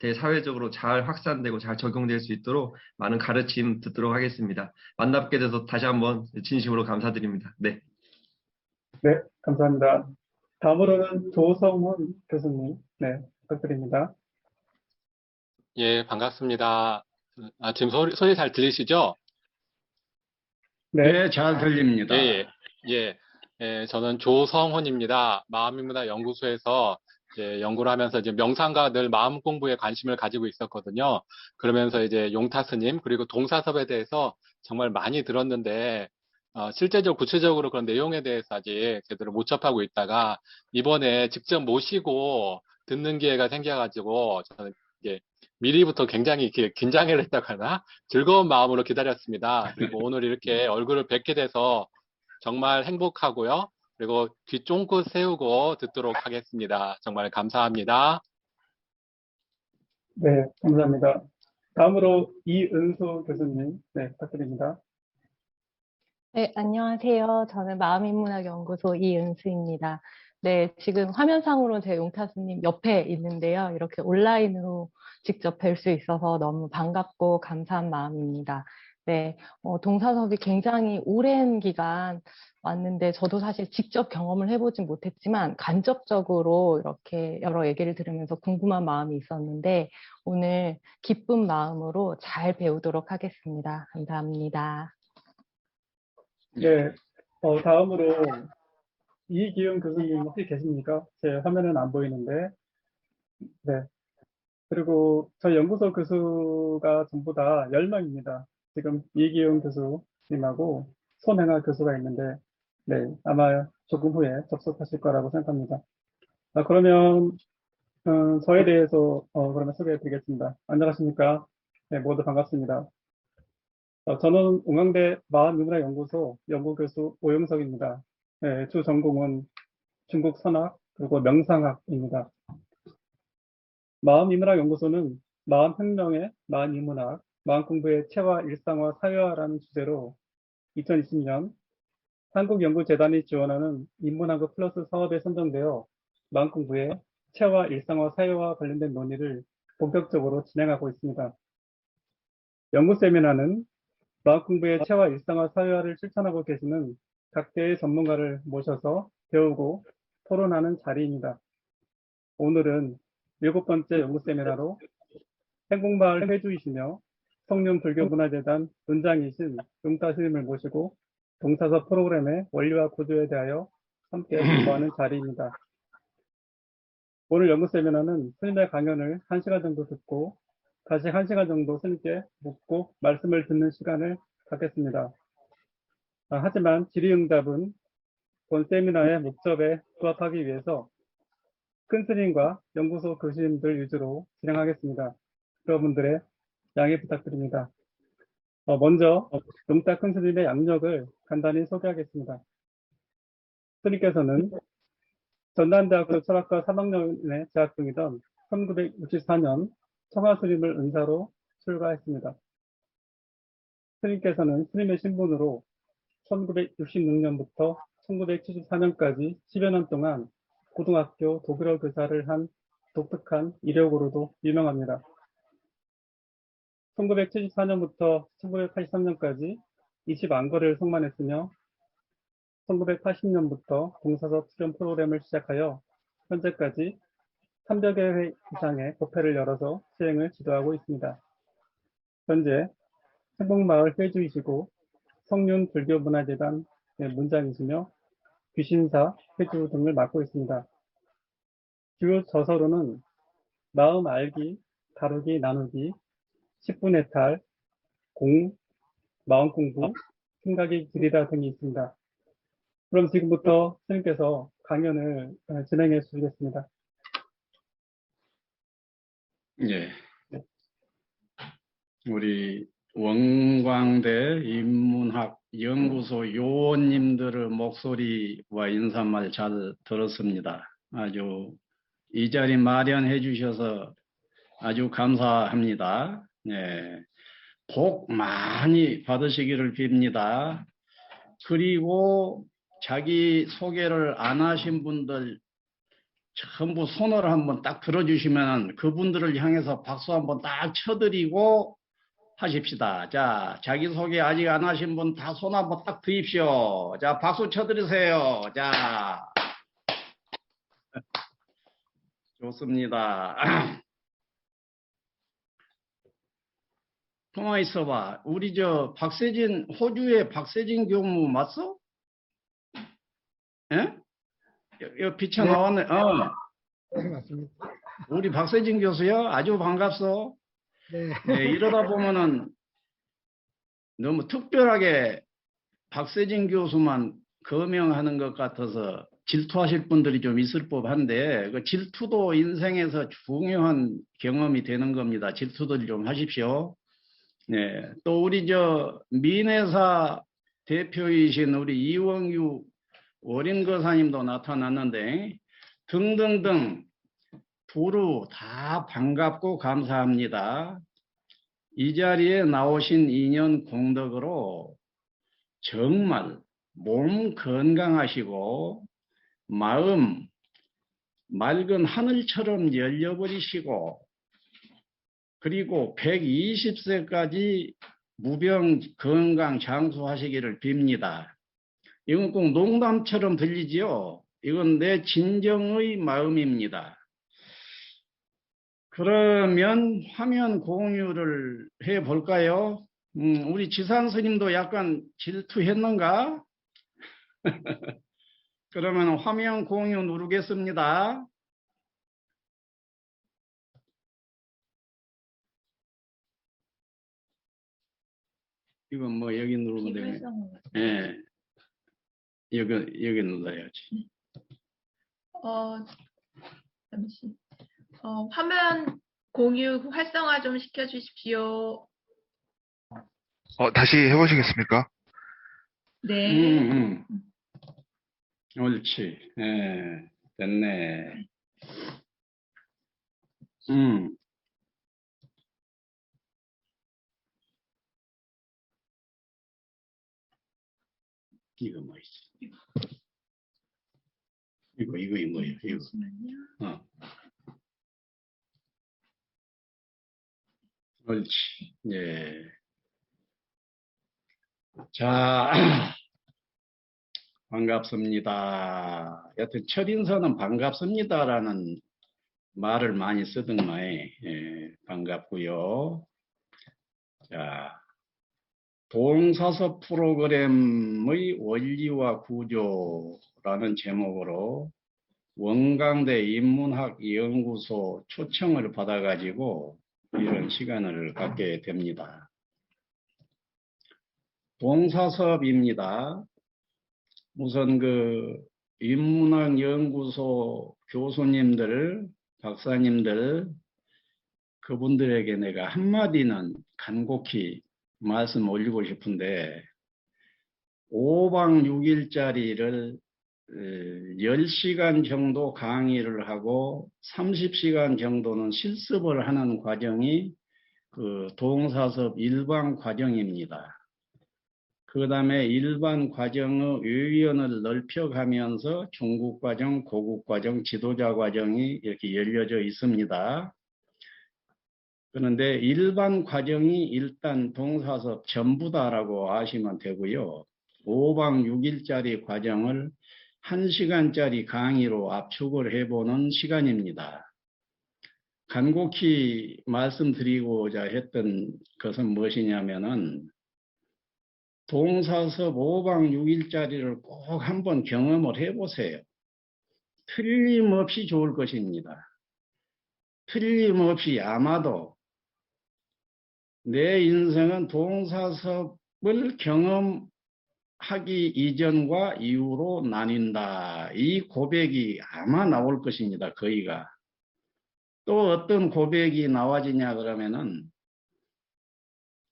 대사회적으로 잘 확산되고 잘 적용될 수 있도록 많은 가르침 듣도록 하겠습니다. 만나뵙게 돼서 다시 한번 진심으로 감사드립니다. 네. 네, 감사합니다. 다음으로는 조성훈 교수님, 네, 부탁드립니다. 예, 반갑습니다. 지금 소리 잘 들리시죠? 네, 네, 잘 들립니다. 예, 예, 예, 예, 저는 조성훈입니다. 마음인문화연구소에서 이제 연구를 하면서 이제 명상과 늘 마음 공부에 관심을 가지고 있었거든요. 그러면서 이제 용타 스님 그리고 동사섭에 대해서 정말 많이 들었는데 실제적으로 구체적으로 그런 내용에 대해서 아직 제대로 못 접하고 있다가 이번에 직접 모시고 듣는 기회가 생겨가지고 저는 이제 미리부터 굉장히 이렇게 긴장을 했다거나 즐거운 마음으로 기다렸습니다. 그리고 오늘 이렇게 얼굴을 뵙게 돼서 정말 행복하고요. 그리고 귀 쫑긋 세우고 듣도록 하겠습니다. 정말 감사합니다. 네, 감사합니다. 다음으로 이은수 교수님, 네, 부탁드립니다. 네, 안녕하세요. 저는 마음인문학연구소 이은수입니다. 네, 지금 화면상으로 제 용타스님 옆에 있는데요. 이렇게 온라인으로 직접 뵐 수 있어서 너무 반갑고 감사한 마음입니다. 네, 동사섭이 굉장히 오랜 기간 왔는데 저도 사실 직접 경험을 해보진 못했지만 간접적으로 이렇게 여러 얘기를 들으면서 궁금한 마음이 있었는데 오늘 기쁜 마음으로 잘 배우도록 하겠습니다. 감사합니다. 네, 다음으로 이기훈 교수님 혹시 계십니까? 제 화면은 안 보이는데, 네. 그리고 저희 연구소 교수가 전부 다 10명입니다. 지금 이기훈 교수님하고 손행아 교수가 있는데, 네, 아마 조금 후에 접속하실 거라고 생각합니다. 그러면, 저에 대해서, 그러면 소개해 드리겠습니다. 안녕하십니까? 네, 모두 반갑습니다. 저는 웅앙대 마음인문학연구소 연구교수 오영석입니다. 네, 주 전공은 중국 선학 그리고 명상학입니다. 마음인문학연구소는 마음혁명의 마음인문학, 마음공부의 체화, 일상화, 사회화라는 주제로 2020년 한국연구재단이 지원하는 인문학업 플러스 사업에 선정되어 마음공부의 체화, 일상화, 사회화 관련된 논의를 본격적으로 진행하고 있습니다. 연구 세미나는 마음공부의 체화, 일상화, 사회화를 실천하고 계시는 각계의 전문가를 모셔서 배우고 토론하는 자리입니다. 오늘은 7번째 연구 세미나로 행복마을 회주이시며 성륜불교문화재단 원장이신 용타 스님을 모시고 동사섭 프로그램의 원리와 구조에 대하여 함께 공부하는 자리입니다. 오늘 연구 세미나는 스님의 강연을 1시간 정도 듣고 다시 1시간 정도 스님께 묻고 말씀을 듣는 시간을 갖겠습니다. 하지만 질의응답은 본 세미나의 목적에 부합하기 위해서 큰 스님과 연구소 교수님들 위주로 진행하겠습니다. 여러분들의 양해 부탁드립니다. 먼저 용타 큰 스님의 양력을 간단히 소개하겠습니다. 스님께서는 전남대학교 철학과 3학년에 재학 중이던 1964년 청하스님을 은사로 출가했습니다. 스님께서는 스님의 신분으로 1966년부터 1974년까지 10여 년 동안 고등학교 독일어 교사를 한 독특한 이력으로도 유명합니다. 1974년부터 1983년까지 20안거를 성만했으며 1980년부터 동사섭 수련 프로그램을 시작하여 현재까지 300여 회 이상의 법회를 열어서 수행을 지도하고 있습니다. 현재 행복마을 회주이시고 성륜불교문화재단 문장이시며 귀신사 회주 등을 맡고 있습니다. 주요 저서로는 마음 알기, 다루기, 나누기, 10분의 탈, 공, 마음 공부, 생각의 길이다 등이 있습니다. 그럼 지금부터 스님께서 강연을 진행해 주시겠습니다. 예. 우리 원광대 인문학 연구소 요원님들의 목소리와 인사말 잘 들었습니다. 아주 이 자리 마련해 주셔서 아주 감사합니다. 예. 복 많이 받으시기를 빕니다. 그리고 자기 소개를 안 하신 분들 전부 손을 한번 딱 들어주시면 그분들을 향해서 박수 한번 딱 쳐드리고 하십시다. 자, 자기소개 아직 안 하신 분 다 손 한번 딱 드십시오. 자, 박수 쳐드리세요. 자, 좋습니다. 가만히 있어봐. 우리 박세진, 호주의 박세진 교무 맞어? 예? 여기 비쳐 나왔네. 네, 맞습니다. 우리 박세진 교수요? 아주 반갑소. 네. 네, 이러다 보면은 너무 특별하게 박세진 교수만 거명하는 것 같아서 질투하실 분들이 좀 있을 법한데, 그 질투도 인생에서 중요한 경험이 되는 겁니다. 질투들 좀 하십시오. 네, 또 우리 민회사 대표이신 우리 이원규 어린거사님도 나타났는데 등등등 두루 다 반갑고 감사합니다. 이 자리에 나오신 인연 공덕으로 정말 몸 건강하시고 마음 맑은 하늘처럼 열려버리시고 그리고 120세까지 무병 건강 장수하시기를 빕니다. 이건 꼭 농담처럼 들리지요? 이건 내 진정의 마음입니다. 그러면 화면 공유를 해 볼까요? 우리 지산 스님도 약간 질투했는가? 그러면 화면 공유 누르겠습니다. 이건 뭐 여기 누르면 되네. 예. 여기 눌러야지. 잠시. 화면 공유 활성화 좀 시켜주십시오. 다시 해보시겠습니까? 네. 옳지. 예. 됐네. 이거 뭐 있어? 이거 뭐예요? 이거. 잠시만요. 옳지. 예. 자, 반갑습니다. 여튼 첫인사는 반갑습니다라는 말을 많이 쓰던가에 반갑고요. 자, 동사서 프로그램의 원리와 구조라는 제목으로 원광대 인문학연구소 초청을 받아가지고 이런 시간을 갖게 됩니다. 동사섭입니다. 우선 인문학연구소 교수님들, 박사님들, 그분들에게 내가 한마디는 간곡히 말씀 올리고 싶은데 5박 6일짜리를 10시간 정도 강의를 하고 30시간 정도는 실습을 하는 과정이 동사섭 일반 과정입니다. 그 다음에 일반 과정의 유연을 넓혀가면서 중급 과정, 고급 과정, 지도자 과정이 이렇게 열려져 있습니다. 그런데 일반 과정이 일단 동사섭 전부다라고 아시면 되고요. 5박 6일짜리 과정을 1시간짜리 강의로 압축을 해보는 시간입니다. 간곡히 말씀드리고자 했던 것은 무엇이냐면은 동사섭 5박 6일짜리를 꼭 한번 경험을 해보세요. 틀림없이 좋을 것입니다. 틀림없이 아마도 내 인생은 동사섭을 경험하기 이전과 이후로 나뉜다. 이 고백이 아마 나올 것입니다. 거의가. 또 어떤 고백이 나와지냐 그러면은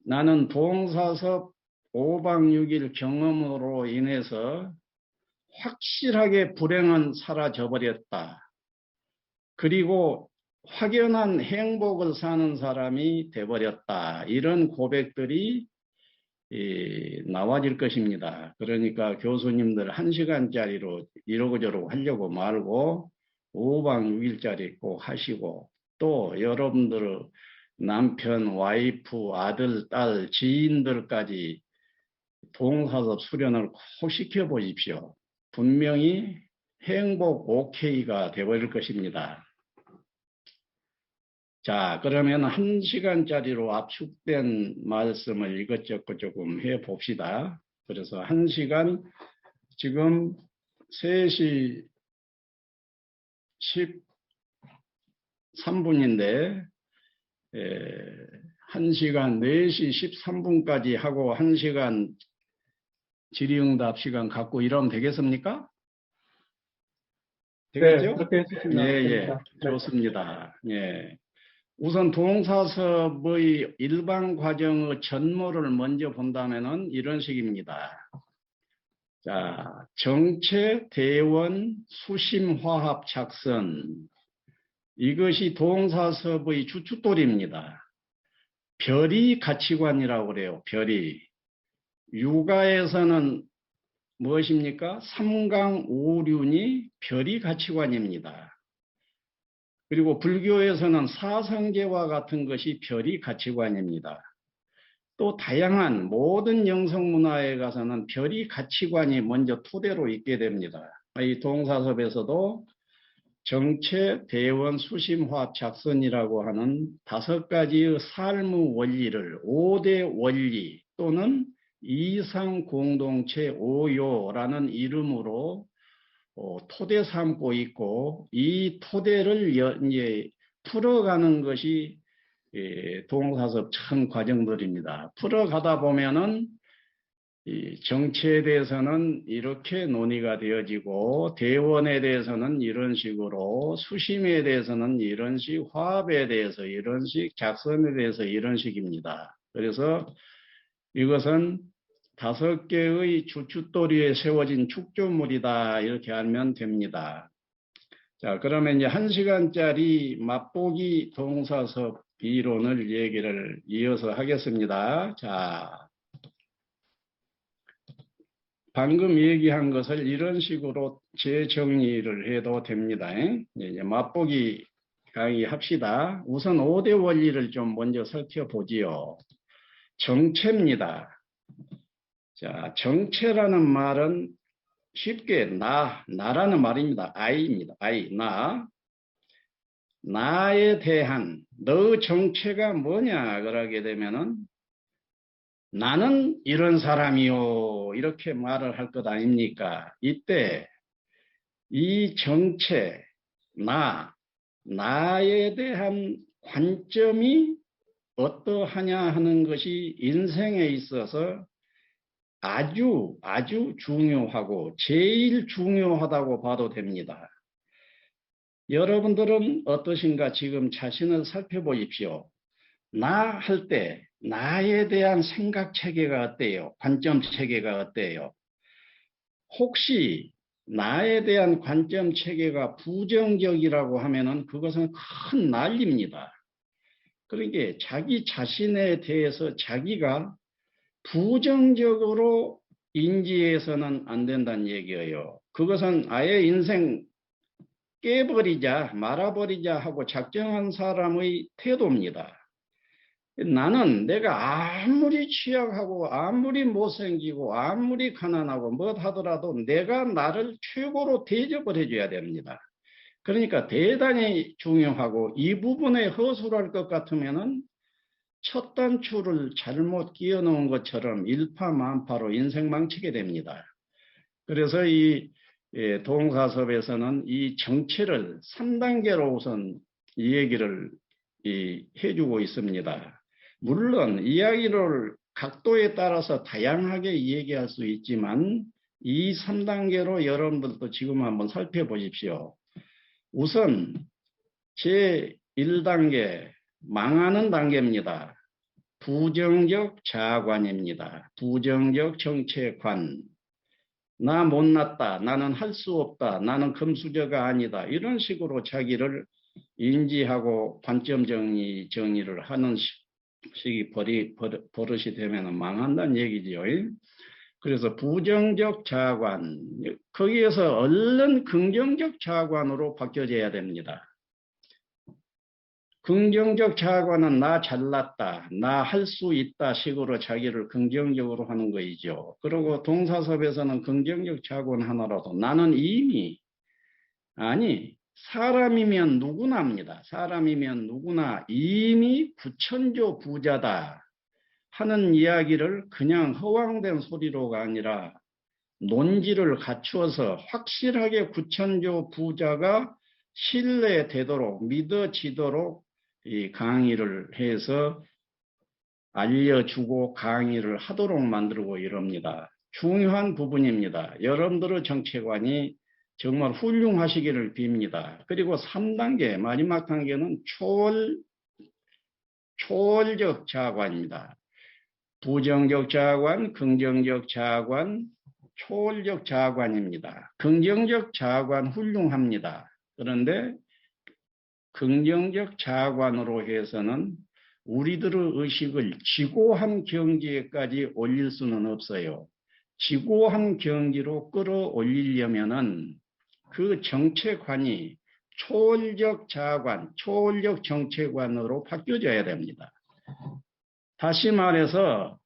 나는 동사섭 5박 6일 경험으로 인해서 확실하게 불행은 사라져버렸다. 그리고 확연한 행복을 사는 사람이 돼버렸다. 이런 고백들이 나와질 것입니다. 그러니까 교수님들 1시간짜리로 이러고저러고 하려고 말고 5박 6일짜리 꼭 하시고 또 여러분들 남편, 와이프, 아들, 딸, 지인들까지 동사섭 수련을 꼭 시켜보십시오. 분명히 행복 OK가 되어버릴 것입니다. 자, 그러면 1시간짜리로 압축된 말씀을 이것저것 조금 해봅시다. 그래서 1시간, 지금 3시 13분인데 1시간 4시 13분까지 하고 1시간 질의응답 시간 갖고 이러면 되겠습니까? 네, 되겠죠? 그렇게 해주시면 예, 됩니다. 네. 좋습니다. 예. 우선 동사섭의 일반 과정의 전모를 먼저 본다면은 이런 식입니다. 자, 정체, 대원, 수심, 화합, 작선. 이것이 동사섭의 주춧돌입니다. 별이 가치관이라고 그래요. 별이. 육아에서는 무엇입니까? 삼강오륜이 별이 가치관입니다. 그리고 불교에서는 사성제와 같은 것이 별이 가치관입니다. 또 다양한 모든 영성문화에 가서는 별이 가치관이 먼저 토대로 있게 됩니다. 이 동사섭에서도 정체, 대원, 수심, 화합, 작선이라고 하는 5가지의 삶의 원리를 5대 원리 또는 이상공동체 5요라는 이름으로 토대 삼고 있고 이 토대를 이제 풀어가는 것이 동사섭 전 과정들입니다. 풀어가다 보면은 이 정체에 대해서는 이렇게 논의가 되어지고 대원에 대해서는 이런 식으로 수심에 대해서는 이런 식 화합에 대해서 이런 식 작선에 대해서 이런 식입니다. 그래서 이것은 5개의 주춧돌이에 세워진 축조물이다 이렇게 알면 됩니다. 자, 그러면 이제 1시간짜리 맛보기 동사섭 이론을 얘기를 이어서 하겠습니다. 자, 방금 얘기한 것을 이런 식으로 재정리를 해도 됩니다. 이제 맛보기 강의 합시다. 우선 5대 원리를 좀 먼저 살펴보지요. 정체입니다. 자, 정체라는 말은 쉽게 나라는 말입니다. I입니다. I, 나에 대한 너 정체가 뭐냐 그러게 되면은 나는 이런 사람이요 이렇게 말을 할 것 아닙니까? 이때 이 정체, 나에 대한 관점이 어떠하냐 하는 것이 인생에 있어서 아주 중요하고 제일 중요하다고 봐도 됩니다. 여러분들은 어떠신가 지금 자신을 살펴보십시오. 나 할 때 나에 대한 생각 체계가 어때요? 관점 체계가 어때요? 혹시 나에 대한 관점 체계가 부정적이라고 하면은 그것은 큰 난리입니다. 그러니까 자기 자신에 대해서 자기가 부정적으로 인지해서는 안 된다는 얘기예요. 그것은 아예 인생 깨버리자, 말아버리자 하고 작정한 사람의 태도입니다. 나는 내가 아무리 취약하고 아무리 못생기고 아무리 가난하고 뭐 하더라도 내가 나를 최고로 대접을 해줘야 됩니다. 그러니까 대단히 중요하고 이 부분에 허술할 것 같으면은 첫 단추를 잘못 끼워 놓은 것처럼 일파만파로 인생 망치게 됩니다. 그래서 이 동사섭에서는 이 정체를 3단계로 우선 이 얘기를 해주고 있습니다. 물론 이야기를 각도에 따라서 다양하게 얘기할 수 있지만 이 3단계로 여러분들도 지금 한번 살펴보십시오. 우선 제1단계 망하는 단계입니다. 부정적 자아관입니다. 부정적 정체관. 나 못났다. 나는 할 수 없다. 나는 금수저가 아니다. 이런 식으로 자기를 인지하고 관점 정리를 하는 식이 버릇이 되면 망한다는 얘기지요. 그래서 부정적 자관, 거기에서 얼른 긍정적 자관으로 바뀌어져야 됩니다. 긍정적 자관은 나 잘났다, 나 할 수 있다 식으로 자기를 긍정적으로 하는 거이죠. 그리고 동사섭에서는 긍정적 자관 하나라도 나는 이미, 아니, 사람이면 누구나입니다. 사람이면 누구나 이미 구천조 부자다 하는 이야기를 그냥 허황된 소리로가 아니라 논지를 갖추어서 확실하게 구천조 부자가 신뢰되도록 믿어지도록 이 강의를 해서 알려주고 강의를 하도록 만들고 이럽니다. 중요한 부분입니다. 여러분들의 정체관이 정말 훌륭하시기를 빕니다. 그리고 3단계, 마지막 단계는 초월적 자관입니다. 부정적 자관, 긍정적 자관, 초월적 자관입니다. 긍정적 자관 훌륭합니다. 그런데 긍정적 자관으로 해서는 우리들의 의식을 지고한 경지에까지 올릴 수는 없어요. 지고한 경지로 끌어올리려면은 그 정체관이 초월적 자관, 초월적 정체관으로 바뀌어져야 됩니다. 다시 말해서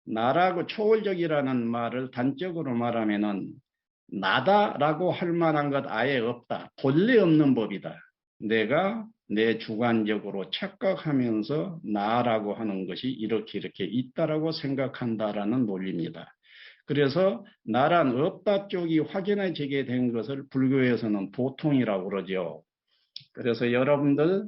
나라고 초월적이라는 말을 단적으로 말하면은 나다라고 할 만한 것 아예 없다. 본래 없는 법이다. 내가 내 주관적으로 착각하면서 나라고 하는 것이 이렇게 있다라고 생각한다라는 논리입니다. 그래서 나란 없다 쪽이 확인해지게 된 것을 불교에서는 도통이라고 그러죠. 그래서 여러분들의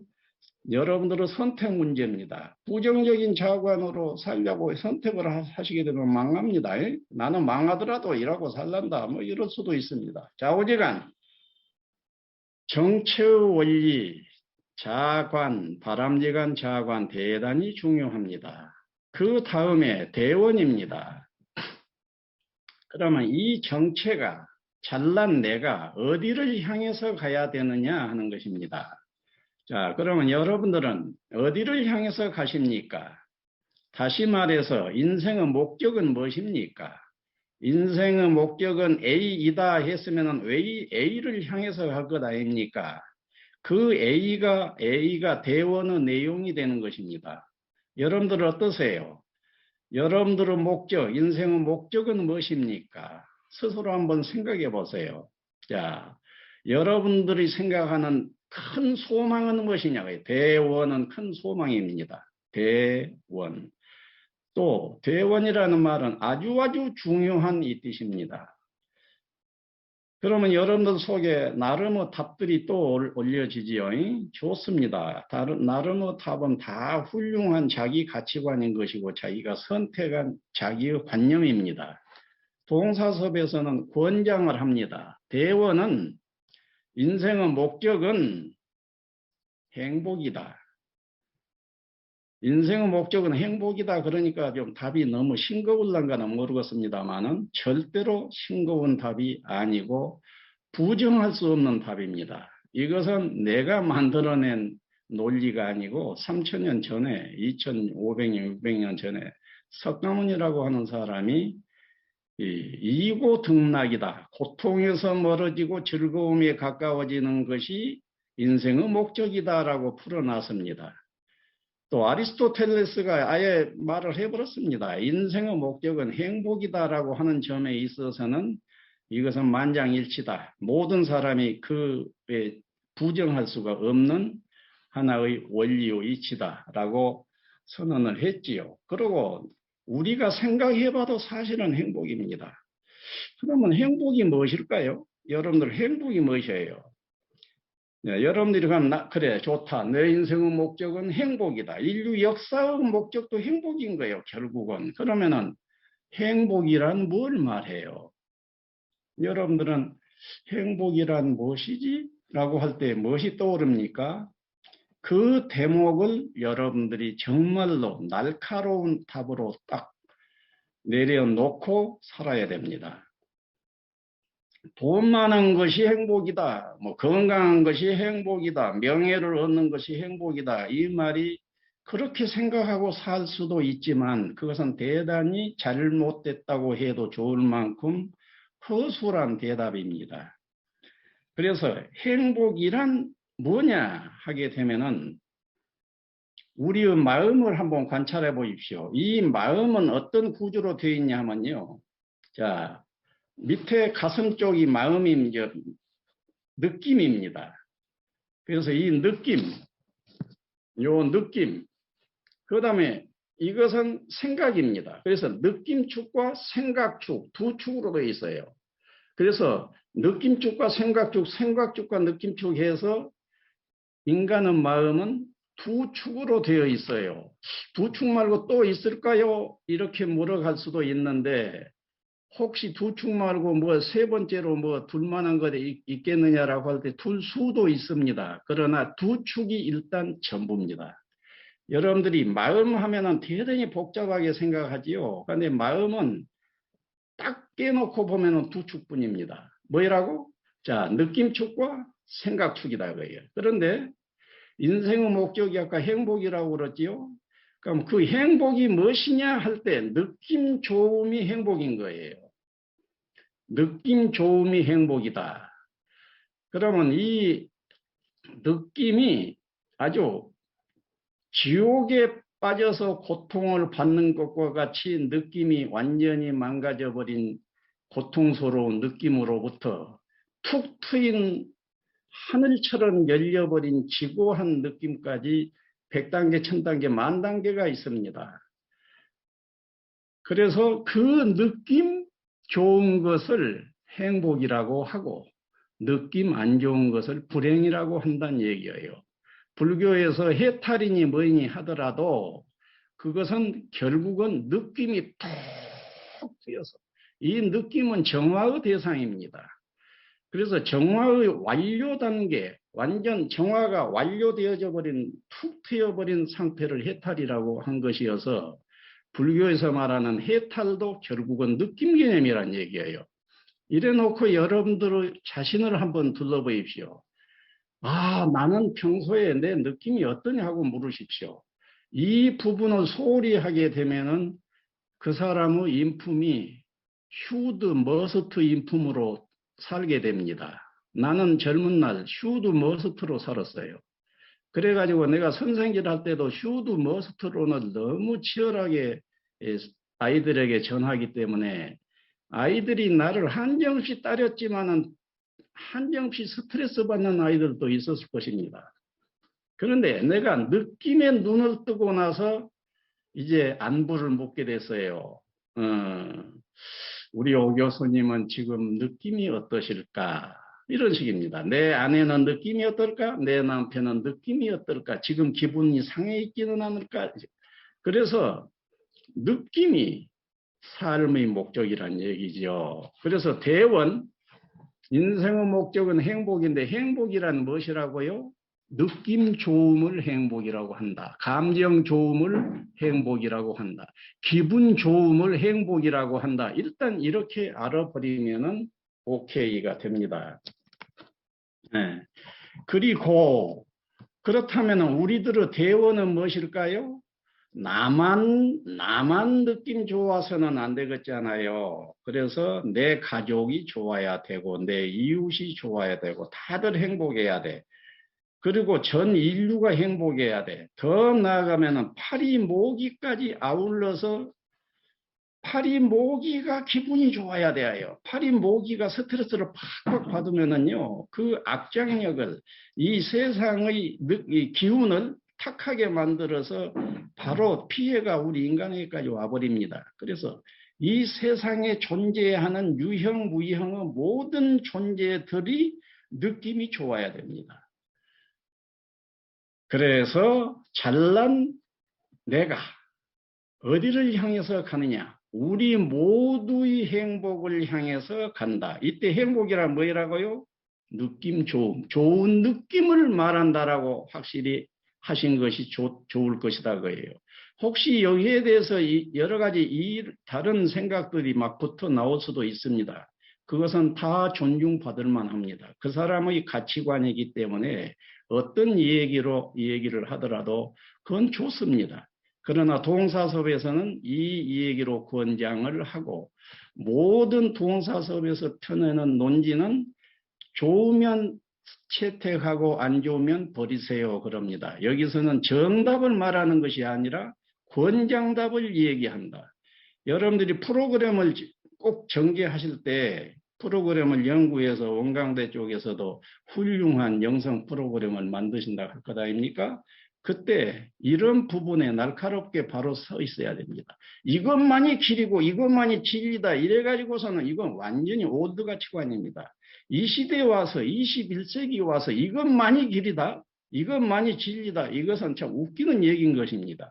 선택 문제입니다. 부정적인 자관으로 살려고 선택을 하시게 되면 망합니다. 나는 망하더라도 일하고 살란다. 뭐 이럴 수도 있습니다. 자, 오지간 정체의 원리, 자관, 바람직한 자관 대단히 중요합니다. 그 다음에 대원입니다. 그러면 이 정체가 잘난 내가 어디를 향해서 가야 되느냐 하는 것입니다. 자, 그러면 여러분들은 어디를 향해서 가십니까? 다시 말해서 인생의 목적은 무엇입니까? 인생의 목적은 A이다 했으면 왜 A를 향해서 갈 것 아닙니까? 그 A가 대원의 내용이 되는 것입니다. 여러분들 어떠세요? 여러분들의 목적, 인생의 목적은 무엇입니까? 스스로 한번 생각해 보세요. 자, 여러분들이 생각하는 큰 소망은 무엇이냐고요? 대원은 큰 소망입니다. 대원. 또 대원이라는 말은 아주 중요한 이 뜻입니다. 그러면 여러분들 속에 나름의 답들이 또 올려지지요. 좋습니다. 나름의 답은 다 훌륭한 자기 가치관인 것이고 자기가 선택한 자기의 관념입니다. 동사섭에서는 권장을 합니다. 대원은 인생의 목적은 행복이다. 인생의 목적은 행복이다. 그러니까 좀 답이 너무 싱거울란가는 모르겠습니다만은 절대로 싱거운 답이 아니고 부정할 수 없는 답입니다. 이것은 내가 만들어낸 논리가 아니고 3000년 전에 2500년, 600년 전에 석가모니라고 하는 사람이 이고등락이다. 고통에서 멀어지고 즐거움에 가까워지는 것이 인생의 목적이다라고 풀어놨습니다. 또 아리스토텔레스가 아예 말을 해버렸습니다. 인생의 목적은 행복이다라고 하는 점에 있어서는 이것은 만장일치다. 모든 사람이 그에 부정할 수가 없는 하나의 원리의 이치다라고 선언을 했지요. 그리고 우리가 생각해봐도 사실은 행복입니다. 그러면 행복이 무엇일까요? 여러분들 행복이 무엇이에요? 네, 여러분들이 그럼 그래 좋다. 내 인생의 목적은 행복이다. 인류 역사의 목적도 행복인 거예요. 결국은. 그러면은 행복이란 뭘 말해요? 여러분들은 행복이란 무엇이지? 라고 할 때 무엇이 떠오릅니까? 그 대목을 여러분들이 정말로 날카로운 답으로 딱 내려놓고 살아야 됩니다. 돈 많은 것이 행복이다. 뭐 건강한 것이 행복이다. 명예를 얻는 것이 행복이다. 이 말이 그렇게 생각하고 살 수도 있지만 그것은 대단히 잘못됐다고 해도 좋을 만큼 허술한 대답입니다. 그래서 행복이란 뭐냐 하게 되면은 우리의 마음을 한번 관찰해 보십시오. 이 마음은 어떤 구조로 되어 있냐 하면요. 자, 밑에 가슴 쪽이 마음이 이제 느낌입니다. 그래서 이 느낌, 요 느낌, 그 다음에 이것은 생각입니다. 그래서 느낌축과 생각축 두 축으로 되어 있어요. 그래서 느낌축과 생각축과 느낌축 해서 인간의 마음은 두 축으로 되어 있어요. 두 축 말고 또 있을까요? 이렇게 물어갈 수도 있는데 혹시 두 축 말고 뭐 세 번째로 뭐 둘만한 것이 있겠느냐라고 할 때 둘 수도 있습니다. 그러나 두 축이 일단 전부입니다. 여러분들이 마음 하면은 대단히 복잡하게 생각하지요. 그런데 마음은 딱 깨놓고 보면은 두 축뿐입니다. 뭐라고? 자, 느낌축과 생각축이다 그래요. 그런데 인생의 목적이 아까 행복이라고 그랬지요. 그럼 그 행복이 무엇이냐 할 때 느낌 좋음이 행복인 거예요. 느낌 좋음이 행복이다. 그러면 이 느낌이 아주 지옥에 빠져서 고통을 받는 것과 같이 느낌이 완전히 망가져버린 고통스러운 느낌으로부터 툭 트인 하늘처럼 열려버린 지고한 느낌까지 100단계, 1000단계, 10,000단계가 있습니다. 그래서 그 느낌 좋은 것을 행복이라고 하고 느낌 안 좋은 것을 불행이라고 한다는 얘기예요. 불교에서 해탈이니 뭐니 하더라도 그것은 결국은 느낌이 툭 트여서 이 느낌은 정화의 대상입니다. 그래서 정화의 완료 단계, 완전 정화가 완료되어져 버린 툭 트여버린 상태를 해탈이라고 한 것이어서 불교에서 말하는 해탈도 결국은 느낌 개념이란 얘기예요. 이래 놓고 여러분들 자신을 한번 둘러보십시오. 아, 나는 평소에 내 느낌이 어떠냐고 물으십시오. 이 부분을 소홀히 하게 되면은 그 사람의 인품이 휴드 머스트 인품으로 살게 됩니다. 나는 젊은 날 휴드 머스트로 살았어요. 그래가지고 내가 선생질 할 때도 휴드 머스트론을 너무 치열하게 아이들에게 전하기 때문에 아이들이 나를 한정없이 따렸지만은 한정없이 스트레스 받는 아이들도 있었을 것입니다. 그런데 내가 느낌에 눈을 뜨고 나서 이제 안부를 묻게 됐어요. 우리 오 교수님은 지금 느낌이 어떠실까? 이런 식입니다. 내 아내는 느낌이 어떨까? 내 남편은 느낌이 어떨까? 지금 기분이 상해 있지는 않을까? 그래서 느낌이 삶의 목적이란 얘기죠. 그래서 대원 인생의 목적은 행복인데 행복이란 무엇이라고요? 느낌 좋음을 행복이라고 한다. 감정 좋음을 행복이라고 한다. 기분 좋음을 행복이라고 한다. 일단 이렇게 알아버리면은 오케이가 됩니다. 네. 그리고 그렇다면 우리들의 대원은 무엇일까요? 나만 느낌 좋아서는 안 되겠잖아요. 그래서 내 가족이 좋아야 되고 내 이웃이 좋아야 되고 다들 행복해야 돼. 그리고 전 인류가 행복해야 돼. 더 나아가면은 파리 모기까지 아울러서 파리 모기가 기분이 좋아야 돼요. 파리 모기가 스트레스를 팍팍 받으면은요, 그 악장력을 이 세상의 이 기운을 탁하게 만들어서 바로 피해가 우리 인간에게까지 와버립니다. 그래서 이 세상에 존재하는 유형, 무형의 모든 존재들이 느낌이 좋아야 됩니다. 그래서 잘난 내가 어디를 향해서 가느냐? 우리 모두의 행복을 향해서 간다. 이때 행복이란 뭐라고요? 느낌 좋은 느낌을 말한다라고 확실히 하신 것이 좋을 것이다 그예요. 혹시 여기에 대해서 여러 가지 다른 생각들이 막 붙어 나올 수도 있습니다. 그것은 다 존중받을 만합니다. 그 사람의 가치관이기 때문에 어떤 얘기를 하더라도 그건 좋습니다. 그러나 동사섭에서는 이 얘기로 권장을 하고 모든 동사섭에서 펴내는 논지는 좋으면 채택하고 안 좋으면 버리세요 그럽니다. 여기서는 정답을 말하는 것이 아니라 권장답을 얘기한다. 여러분들이 프로그램을 꼭 전개하실 때 프로그램을 연구해서 원광대 쪽에서도 훌륭한 영상 프로그램을 만드신다 할 것 아닙니까? 그때 이런 부분에 날카롭게 바로 서 있어야 됩니다. 이것만이 길이고 이것만이 진리다 이래가지고서는 이건 완전히 올드 가치관입니다. 이 시대에 와서 21세기에 와서 이것만이 길이다 이것만이 진리다 이것은 참 웃기는 얘기인 것입니다.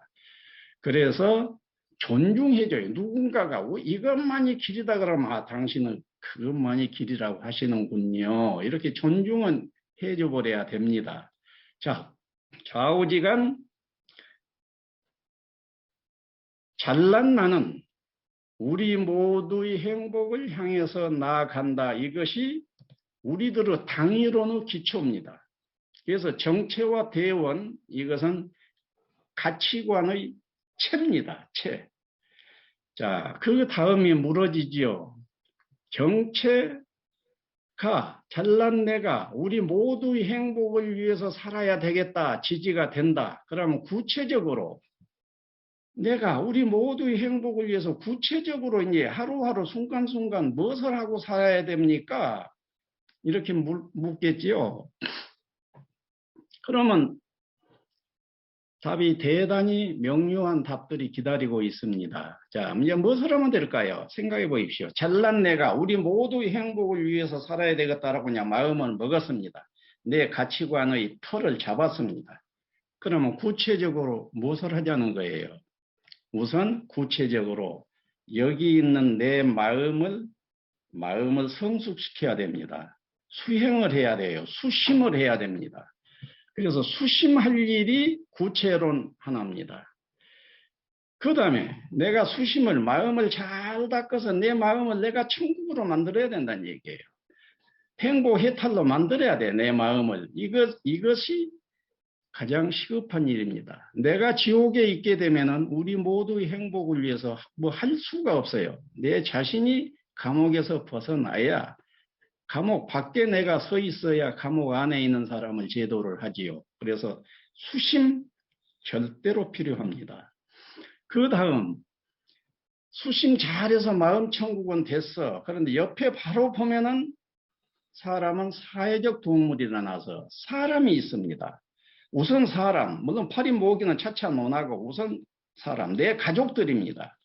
그래서 존중해줘요. 누군가가 이것만이 길이다 그러면 아 당신은 그것만이 길이라고 하시는군요. 이렇게 존중은 해줘 버려야 됩니다. 자, 좌우지간 잘난 나는 우리 모두의 행복을 향해서 나아간다. 이것이 우리들의 당위론의 기초입니다. 그래서 정체와 대원 이것은 가치관의 체입니다. 체. 자, 그 다음이 물어지지요. 정체가 잘난 내가 우리 모두의 행복을 위해서 살아야 되겠다. 지지가 된다. 그러면 구체적으로 내가 우리 모두의 행복을 위해서 구체적으로 이제 하루하루 순간순간 무엇을 하고 살아야 됩니까? 이렇게 묻겠지요. 그러면 답이 대단히 명료한 답들이 기다리고 있습니다. 자, 이제 무엇을 하면 될까요? 생각해 보십시오. 잘난 내가 우리 모두의 행복을 위해서 살아야 되겠다라고 그냥 마음을 먹었습니다. 내 가치관의 틀을 잡았습니다. 그러면 구체적으로 무엇을 하자는 거예요? 우선 구체적으로 여기 있는 내 마음을 성숙시켜야 됩니다. 수행을 해야 돼요. 수심을 해야 됩니다. 그래서 수심할 일이 구체론 하나입니다. 그 다음에 내가 수심을 마음을 잘 닦아서 내 마음을 내가 천국으로 만들어야 된다는 얘기예요. 행복 해탈로 만들어야 돼. 내 마음을. 이것이 가장 시급한 일입니다. 내가 지옥에 있게 되면은 우리 모두의 행복을 위해서 뭐 할 수가 없어요. 내 자신이 감옥에서 벗어나야 감옥 밖에 내가 서 있어야 감옥 안에 있는 사람을 제도를 하지요. 그래서 수심 절대로 필요합니다. 그 다음 수심 잘해서 마음 천국은 됐어. 그런데 옆에 바로 보면은 사람은 사회적 동물이라서 사람이 있습니다. 우선 사람, 물론 파리 모기는 차차 논하고 우선 사람, 내 가족들입니다.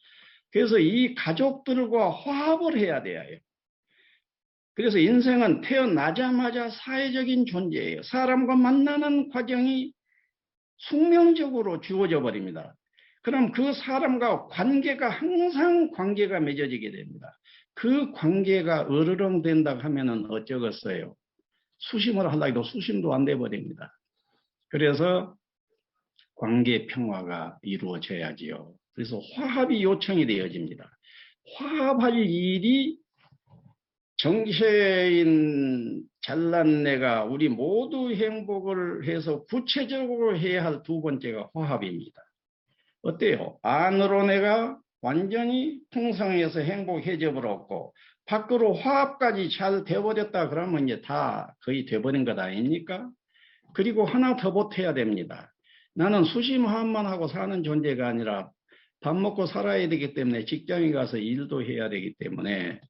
그래서 이 가족들과 화합을 해야 돼요. 그래서 인생은 태어나자마자 사회적인 존재예요. 사람과 만나는 과정이 숙명적으로 주어져 버립니다. 그럼 그 사람과 관계가 항상 관계가 맺어지게 됩니다. 그 관계가 으르렁 된다 하면은 어쩌겠어요. 수심을 하려고 해도 수심도 안 돼 버립니다. 그래서 관계 평화가 이루어져야지요. 그래서 화합이 요청이 되어집니다. 화합할 일이 정체인 잘난 내가 우리 모두 행복을 해서 구체적으로 해야 할 두 번째가 화합입니다. 어때요? 안으로 내가 완전히 풍성해서 행복해져 버렸고 밖으로 화합까지 잘 돼버렸다 그러면 이제 다 거의 돼버린 것 아닙니까? 그리고 하나 더 보태야 됩니다. 나는 수심 화합만 하고 사는 존재가 아니라 밥 먹고 살아야 되기 때문에 직장에 가서 일도 해야 되기 때문에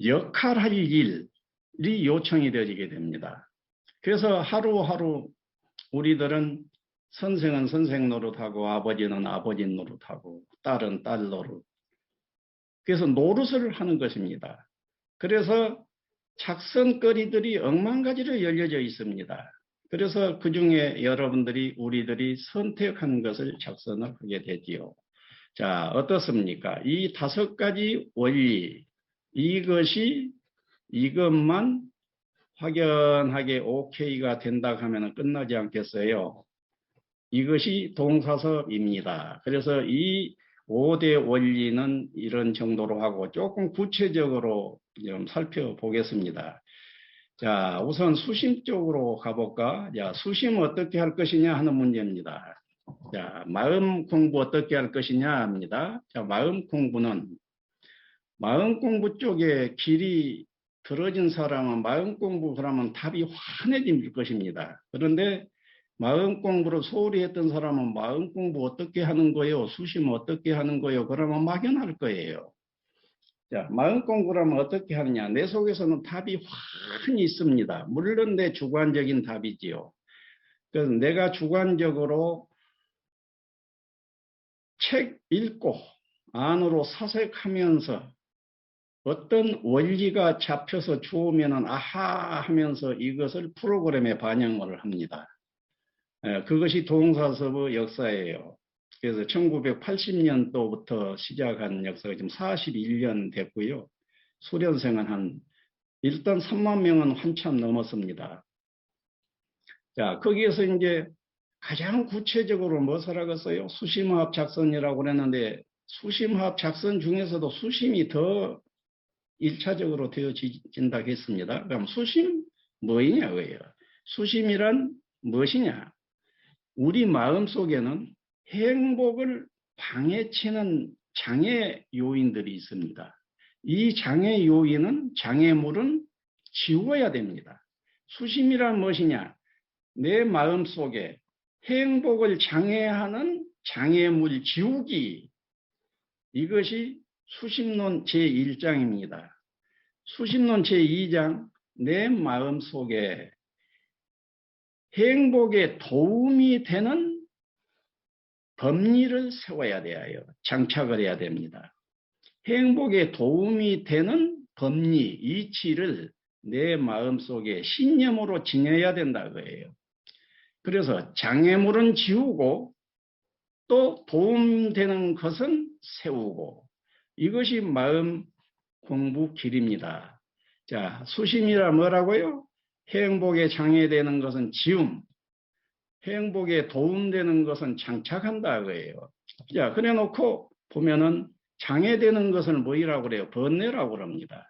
역할할 일이 요청이 되어지게 됩니다. 그래서 하루하루 우리들은 선생은 선생 노릇하고 아버지는 아버지 노릇하고 딸은 딸 노릇. 그래서 노릇을 하는 것입니다. 그래서 착선거리들이 억만가지로 열려져 있습니다. 그래서 그중에 여러분들이 우리들이 선택한 것을 작성을 하게 되지요. 자, 어떻습니까? 이 5가지 원리 이것만 확연하게 오케이가 된다 하면 끝나지 않겠어요? 이것이 동사섭입니다. 그래서 이 5대 원리는 이런 정도로 하고 조금 구체적으로 좀 살펴보겠습니다. 자, 우선 수심 쪽으로 가볼까? 자, 수심 어떻게 할 것이냐 하는 문제입니다. 자, 마음 공부 어떻게 할 것이냐 합니다. 자, 마음 공부 쪽에 길이 들어진 사람은 마음 공부 그러면 답이 환해질 것입니다. 그런데 마음 공부를 소홀히 했던 사람은 마음 공부 어떻게 하는 거예요? 수심 어떻게 하는 거예요? 그러면 막연할 거예요. 자, 마음 공부라면 어떻게 하느냐? 내 속에서는 답이 환히 있습니다. 물론 내 주관적인 답이지요. 그래서 내가 주관적으로 책 읽고 안으로 사색하면서 어떤 원리가 잡혀서 주어면은 아하 하면서 이것을 프로그램에 반영을 합니다. 그것이 동사서의 역사예요. 그래서 1980년도부터 시작한 역사가 지금 41년 됐고요. 수련생은 일단 3만 명은 한참 넘었습니다. 자, 거기에서 이제 가장 구체적으로 무엇을 하겠어요? 수심화합 작선이라고 그랬는데 수심화합 작선 중에서도 수심이 더 1차적으로 되어진다고 했습니다. 그럼 수심 뭐이냐 그예요. 수심이란 무엇이냐? 우리 마음 속에는 행복을 방해치는 장애 요인들이 있습니다. 이 장애 요인은 장애물은 지워야 됩니다. 수심이란 무엇이냐? 내 마음 속에 행복을 장애하는 장애물 지우기. 이것이 수심론 제1장입니다. 수심론 제2장, 내 마음 속에 행복에 도움이 되는 법리를 세워야 돼요. 장착을 해야 됩니다. 행복에 도움이 되는 법리, 이치를 내 마음 속에 신념으로 지녀야 된다고요. 그래서 장애물은 지우고 또 도움되는 것은 세우고 이것이 마음 공부 길입니다. 자, 수심이라 뭐라고요? 행복에 장애되는 것은 지움, 행복에 도움되는 것은 장착한다고요. 자, 그래 놓고 보면은 장애되는 것을 뭐이라고 그래요? 번뇌라고 그럽니다.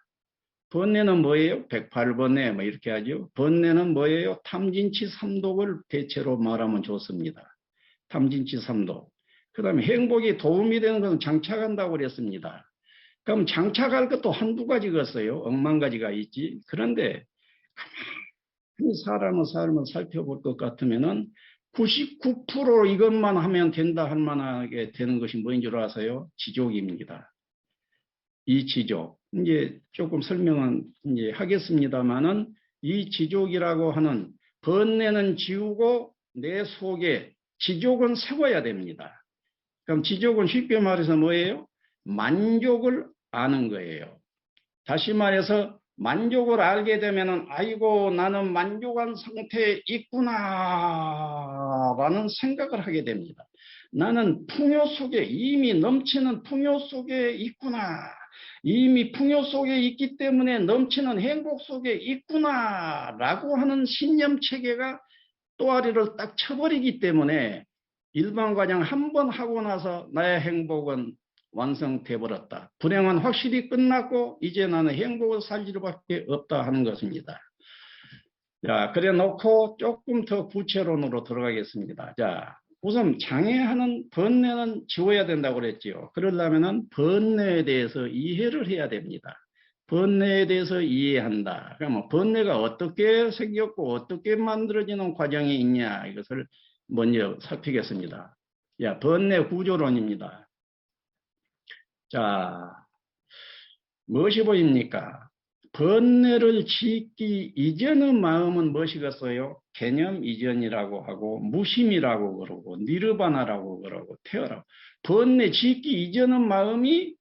번뇌는 뭐예요? 108번뇌 뭐 이렇게 하죠. 번뇌는 뭐예요? 탐진치 삼독을 대체로 말하면 좋습니다. 탐진치 삼독. 그 다음에 행복에 도움이 되는 것은 장착한다고 그랬습니다. 그럼 장착할 것도 한두 가지겠어요. 억만 가지가 있지. 그런데 가만히 사람을 살펴볼 것 같으면은 99% 이것만 하면 된다 할 만하게 되는 것이 뭐인 줄 아세요? 지족입니다. 이 지족. 이제 조금 설명은 이제 하겠습니다만은 이 지족이라고 하는 번뇌는 지우고 내 속에 지족은 세워야 됩니다. 그럼 지족은 쉽게 말해서 뭐예요? 만족을 아는 거예요. 다시 말해서 만족을 알게 되면은 아이고 나는 만족한 상태에 있구나 라는 생각을 하게 됩니다. 나는 풍요 속에 이미 넘치는 풍요 속에 있구나. 이미 풍요 속에 있기 때문에 넘치는 행복 속에 있구나 라고 하는 신념 체계가 또아리를 딱 쳐버리기 때문에 일반 과정 한 번 하고 나서 나의 행복은 완성돼 버렸다. 불행은 확실히 끝났고 이제 나는 행복을 살 일밖에 없다 하는 것입니다. 자, 그래 놓고 조금 더 구체론으로 들어가겠습니다. 자, 우선 장애하는 번뇌는 지워야 된다고 그랬지요. 그러려면은 번뇌에 대해서 이해를 해야 됩니다. 번뇌에 대해서 이해한다. 그러면 번뇌가 어떻게 생겼고 어떻게 만들어지는 과정이 있냐 이것을 먼저 살피겠습니다. 자, 번뇌 구조론입니다. 자, 무엇이 보입니까? 번뇌를 짓기 이전의 마음은 무엇이겠어요? 개념 이전이라고 하고 무심이라고 그러고 니르바나라고 그러고 태어라고. 번뇌 짓기 이전의 마음이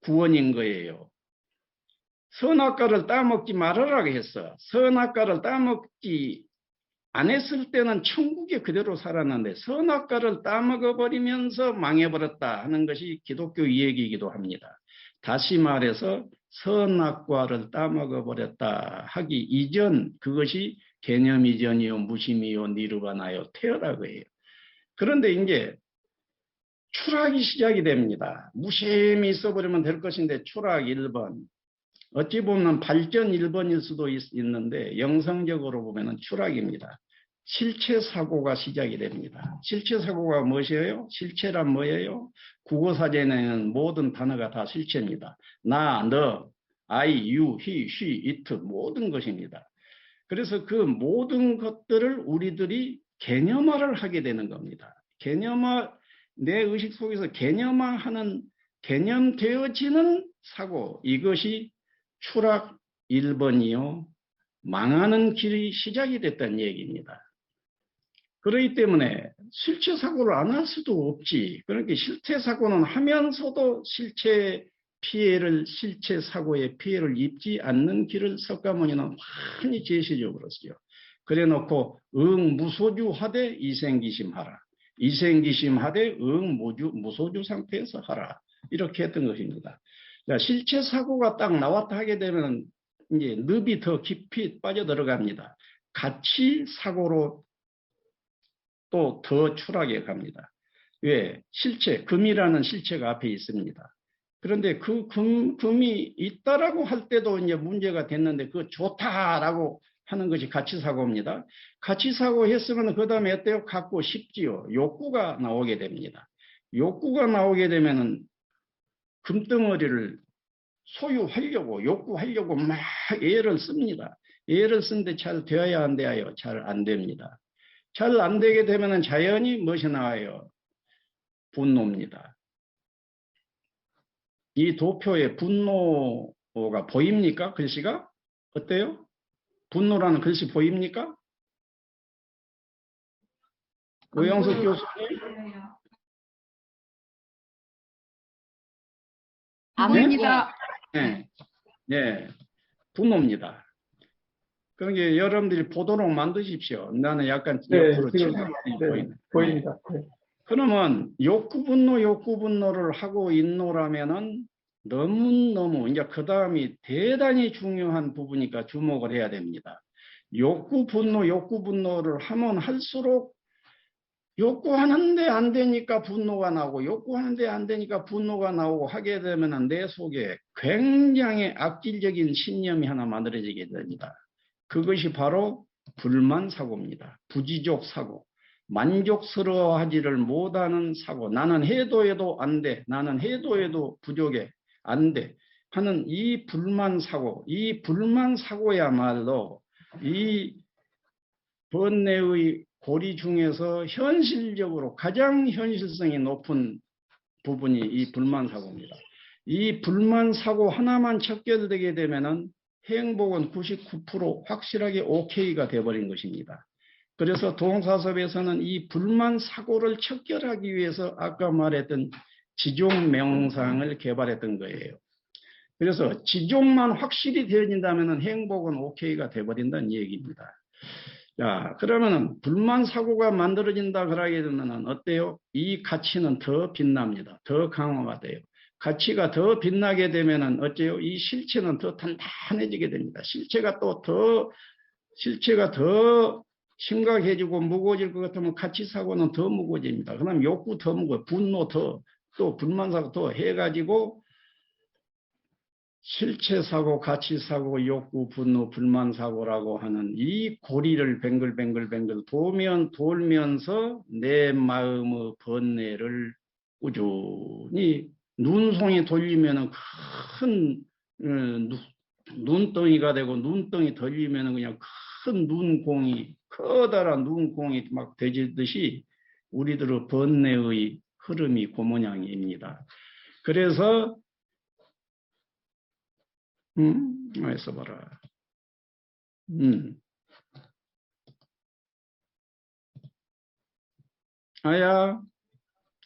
구원인 거예요. 선악과를 따먹지 말아라고 했어. 선악과를 따먹지 안 했을 때는 천국에 그대로 살았는데 선악과를 따먹어버리면서 망해버렸다 하는 것이 기독교 이야기이기도 합니다. 다시 말해서 선악과를 따먹어버렸다 하기 이전 그것이 개념 이전이요 무심이요 니르바나요 태어라고 해요. 그런데 이제 추락이 시작이 됩니다. 무심히 있어버리면 될 것인데 추락 1번. 어찌 보면 발전 1번일 수도 있는데 영성적으로 보면 추락입니다. 실체 사고가 시작이 됩니다. 실체 사고가 무엇이에요? 실체란 뭐예요? 국어사전에는 모든 단어가 다 실체입니다. 나, 너, I, you, he, she, it 모든 것입니다. 그래서 그 모든 것들을 우리들이 개념화를 하게 되는 겁니다. 개념화, 내 의식 속에서 개념화하는 개념되어지는 사고, 이것이 추락 1번이요. 망하는 길이 시작이 됐다는 얘기입니다. 그렇기 때문에 실체 사고를 안 할 수도 없지. 그러니까 실체 사고는 하면서도 실체 사고의 피해를 입지 않는 길을 석가모니는 많이 제시적으로 쓰죠. 그래 놓고 무소주하되 이생기심하라. 이생기심하되 무소주 상태에서 하라. 이렇게 했던 것입니다. 자, 실체 사고가 딱 나왔다 하게 되면 이제 늪이 더 깊이 빠져들어갑니다. 가치 사고로 또 더 추락해 갑니다. 왜? 실체, 금이라는 실체가 앞에 있습니다. 그런데 그 금이 있다라고 할 때도 이제 문제가 됐는데 그 좋다라고 하는 것이 가치 사고입니다. 가치 사고 했으면 그 다음에 어때요? 갖고 싶지요. 욕구가 나오게 됩니다. 욕구가 나오게 되면은 금덩어리를 소유하려고 욕구하려고 막 애를 씁니다. 애를 쓰는데 잘 되어야 안 돼요? 잘 안 됩니다. 잘 안 되게 되면은 자연히 무엇이 나와요? 분노입니다. 이 도표에 분노가 보입니까? 글씨가? 어때요? 분노라는 글씨 보입니까? 오영석 교수님? 안 보입니다. 네. 네. 분노입니다. 그러니까 여러분들이 보도록 만드십시오. 나는 약간 네, 옆으로 지금 보이네. 보입니다. 네. 그러면 욕구 분노를 하고 있노라면은 너무너무 이제 그 다음이 대단히 중요한 부분이니까 주목을 해야 됩니다. 욕구 분노를 하면 할수록 욕구하는데 안 되니까 분노가 나오고 욕구하는데 안 되니까 분노가 나오고 하게 되면 내 속에 굉장히 악질적인 신념이 하나 만들어지게 됩니다. 그것이 바로 불만 사고입니다. 부지족 사고. 만족스러워하지를 못하는 사고. 나는 해도 안 돼. 나는 해도 부족해. 안 돼. 하는 이 불만 사고. 이 불만 사고야말로 이 번뇌의 고리 중에서 현실적으로 가장 현실성이 높은 부분이 이 불만 사고입니다. 이 불만 사고 하나만 척결되게 되면은 행복은 99% 확실하게 오케이가 되어버린 것입니다. 그래서 동사섭에서는 이 불만 사고를 척결하기 위해서 아까 말했던 지족 명상을 개발했던 거예요. 그래서 지족만 확실히 되어진다면 행복은 오케이가 되어버린다는 얘기입니다. 자, 그러면은 불만 사고가 만들어진다 그러게 되면은 어때요? 이 가치는 더 빛납니다. 더 강화가 돼요. 가치가 더 빛나게 되면은 어째요? 이 실체는 더 단단해지게 됩니다. 실체가 더 심각해지고 무거워질 것 같으면 가치 사고는 더 무거워집니다. 그다음 욕구 더 무거워, 분노 더, 또 불만 사고 더 해가지고 실체 사고, 가치 사고, 욕구, 분노, 불만 사고라고 하는 이 고리를 뱅글뱅글 돌면서 내 마음의 번뇌를 꾸준히 눈송이 돌리면은 큰 눈덩이가 되고 눈덩이 돌리면은 그냥 큰 눈공이 커다란 눈공이 막 되지듯이 우리들의 번뇌의 흐름이 그 모양입니다. 그래서 써봐라.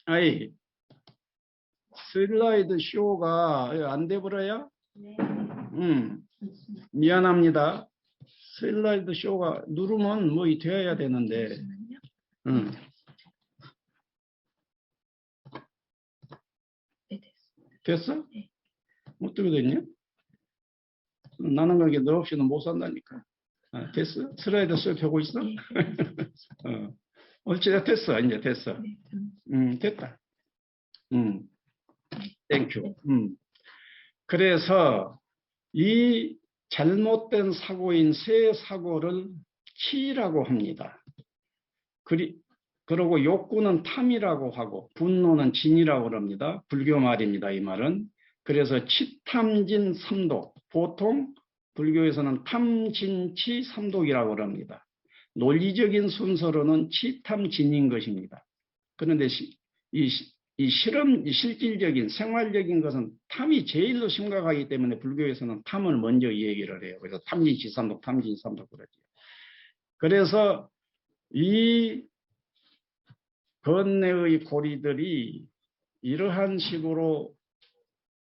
아이, 슬라이드 쇼가 안 돼버려요? 네. 미안합니다. 슬라이드 쇼가 누르면 뭐 되어야 되는데. 잠시만요. 네, 됐어? 네. 어떻게 됐냐? 나는 그게 너 없이는 못 산다니까. 됐어? 슬라이드 쇼 펴고 있어? 네. 어찌됐든 됐어. 이제 됐어. 네. 됐다. 땡큐. 그래서 이 잘못된 사고인 새 사고를 치라고 합니다. 그리고 욕구는 탐이라고 하고 분노는 진이라고 합니다. 불교 말입니다. 이 말은. 그래서 치탐진 삼독, 보통 불교에서는 탐진치 삼독이라고 합니다. 논리적인 순서로는 치탐진인 것입니다. 그런데 이 실질적인 생활적인 것은 탐이 제일로 심각하기 때문에 불교에서는 탐을 먼저 얘기를 해요. 그래서 탐진치삼독, 탐진삼독 그러죠. 그래서 이 번뇌의 고리들이 이러한 식으로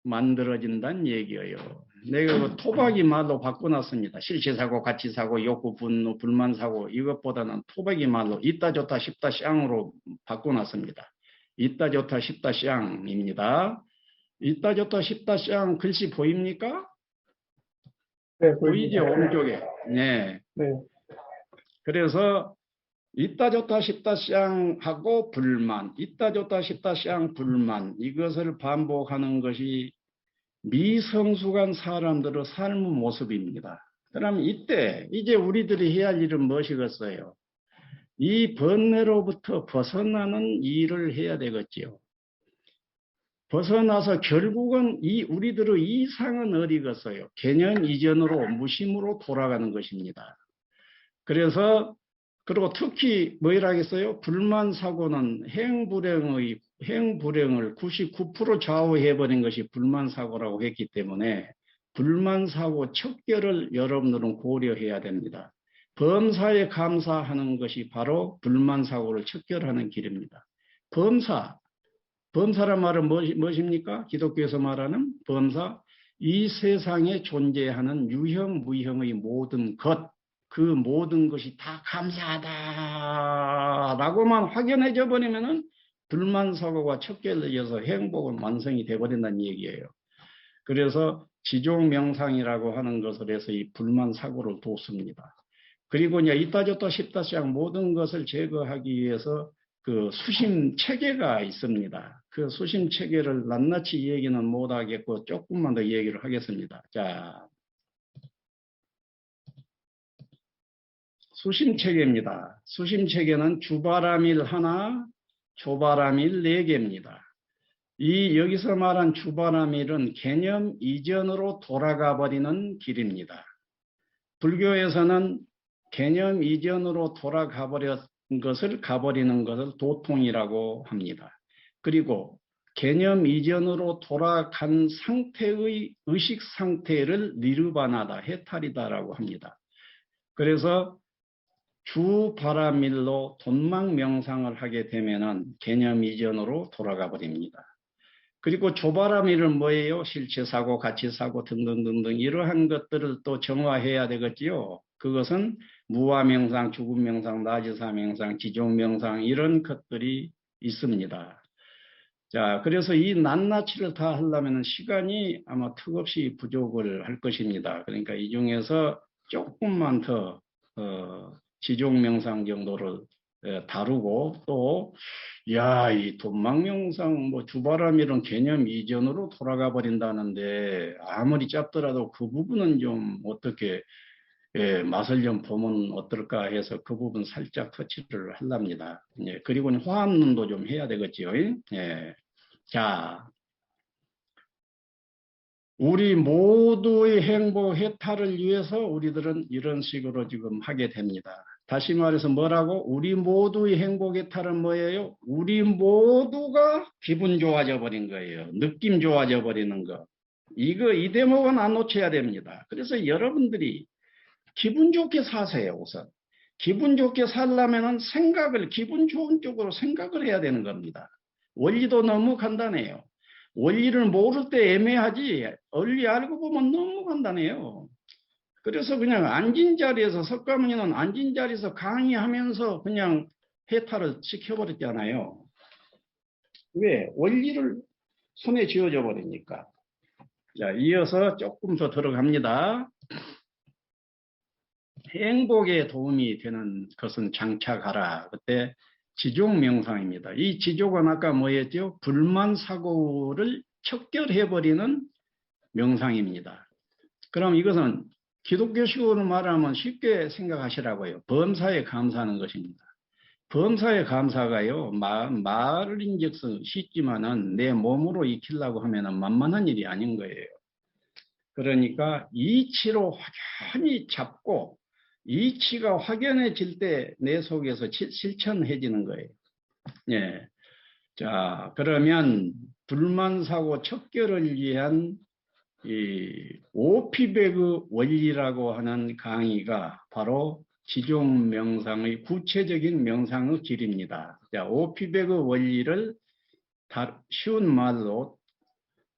만들어진다는 얘기예요. 내가 그 토박이 말로 바꿔놨습니다. 실체사고, 가치사고, 욕구, 분노, 불만사고 이것보다는 토박이 말로 있다 좋다 싶다 쌍으로 바꿔놨습니다. 있다 좋다 싶다 쌍입니다. 있다 좋다 싶다 쌍 글씨 보입니까? 네, 보이죠? 보입니다. 오른쪽에. 네. 네, 그래서 있다 좋다 싶다 쌍하고 불만, 있다 좋다 싶다 쌍 불만 이것을 반복하는 것이 미성숙한 사람들의 삶의 모습입니다. 그럼 이때 이제 우리들이 해야 할 일은 무엇이겠어요? 이 번뇌로부터 벗어나는 일을 해야 되겠지요. 벗어나서 결국은 우리들의 이상은 어디겠어요? 개념 이전으로 무심으로 돌아가는 것입니다. 그래서 그리고 특히 뭐라 하겠어요? 불만사고는 행불행을 99% 좌우해버린 것이 불만사고라고 했기 때문에 불만사고 척결을 여러분들은 고려해야 됩니다. 범사에 감사하는 것이 바로 불만사고를 척결하는 길입니다. 범사란 말은 무엇입니까? 기독교에서 말하는 범사, 이 세상에 존재하는 유형, 무형의 모든 것, 그 모든 것이 다 감사하다라고만 확연해져 버리면은 불만사고가 척결되어서 행복은 완성이 되어버린다는 얘기예요. 그래서 지종명상이라고 하는 것을 해서 이 불만사고를 돕습니다. 그리고 이제 있다 줬다 싶다 쌍 모든 것을 제거하기 위해서 그 수심 체계가 있습니다. 그 수심 체계를 낱낱이 얘기는 못하겠고 조금만 더 얘기를 하겠습니다. 자, 수심 체계입니다. 수심 체계는 주바람일 하나, 조바람일 4개입니다. 여기서 말한 주바람일은 개념 이전으로 돌아가 버리는 길입니다. 불교에서는 개념 이전으로 돌아가 버린 것을 가버리는 것을 도통이라고 합니다. 그리고 개념 이전으로 돌아간 상태의 의식 상태를 니르바나다, 해탈이다라고 합니다. 그래서 주바라밀로 돈막 명상을 하게 되면은 개념 이전으로 돌아가 버립니다. 그리고 조바라밀은 뭐예요? 실체사고, 가치사고 등등등등 이러한 것들을 또 정화해야 되겠지요. 그것은 무아명상, 죽음명상, 나지사명상, 지종명상 이런 것들이 있습니다. 자, 그래서 이 낱낱이를 다 하려면 시간이 아마 턱없이 부족을 할 것입니다. 그러니까 이 중에서 조금만 더 지종명상 정도를 다루고 또 이 돈막명상 주바람 이런 개념 이전으로 돌아가 버린다는데 아무리 짧더라도 그 부분은 좀 어떻게 맛을 좀 보면 어떨까 해서 그 부분 살짝 터치를 하랍니다. 그리고 화합론도 좀 해야 되겠지요. 자, 우리 모두의 행복 해탈을 위해서 우리들은 이런 식으로 지금 하게 됩니다. 다시 말해서 뭐라고? 우리 모두의 행복 해탈은 뭐예요? 우리 모두가 기분 좋아져 버린 거예요. 느낌 좋아져 버리는 거. 이 대목은 안 놓쳐야 됩니다. 그래서 여러분들이 기분 좋게 사세요, 우선. 기분 좋게 살려면은 기분 좋은 쪽으로 생각을 해야 되는 겁니다. 원리도 너무 간단해요. 원리를 모를 때 애매하지, 원리 알고 보면 너무 간단해요. 그래서 그냥 앉은 자리에서, 석가모니는 앉은 자리에서 강의하면서 그냥 해탈을 시켜버렸잖아요. 왜? 원리를 손에 쥐어져 버리니까. 자, 이어서 조금 더 들어갑니다. 행복에 도움이 되는 것은 장착하라. 그때 지족명상입니다. 이 지족은 아까 뭐였죠? 불만사고를 척결해버리는 명상입니다. 그럼 이것은 기독교식으로 말하면 쉽게 생각하시라고요. 범사에 감사하는 것입니다. 범사에 감사가요, 말인즉슨 쉽지만은 내 몸으로 익히려고 하면은 만만한 일이 아닌 거예요. 그러니까 이치로 확연히 잡고 이치가 확연해질 때 내 속에서 실천해지는 거예요. 예. 자, 그러면 불만사고 척결을 위한 이 오피백의 원리라고 하는 강의가 바로 지종 명상의 구체적인 명상의 길입니다. 자, 오피백의 원리를 쉬운 말로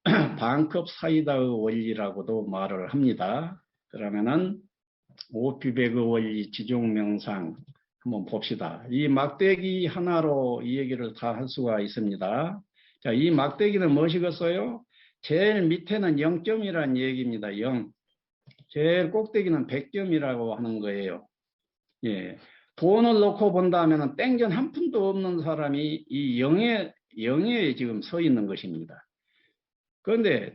반컵 사이다의 원리라고도 말을 합니다. 그러면은 오피백의 원리 지종 명상 한번 봅시다. 이 막대기 하나로 이 얘기를 다 할 수가 있습니다. 자, 이 막대기는 무엇이겠어요? 제일 밑에는 0점이라는 얘기입니다. 0. 제일 꼭대기는 100점이라고 하는 거예요. 예. 돈을 놓고 본다면 땡전 한 푼도 없는 사람이 이 0에 지금 서 있는 것입니다. 그런데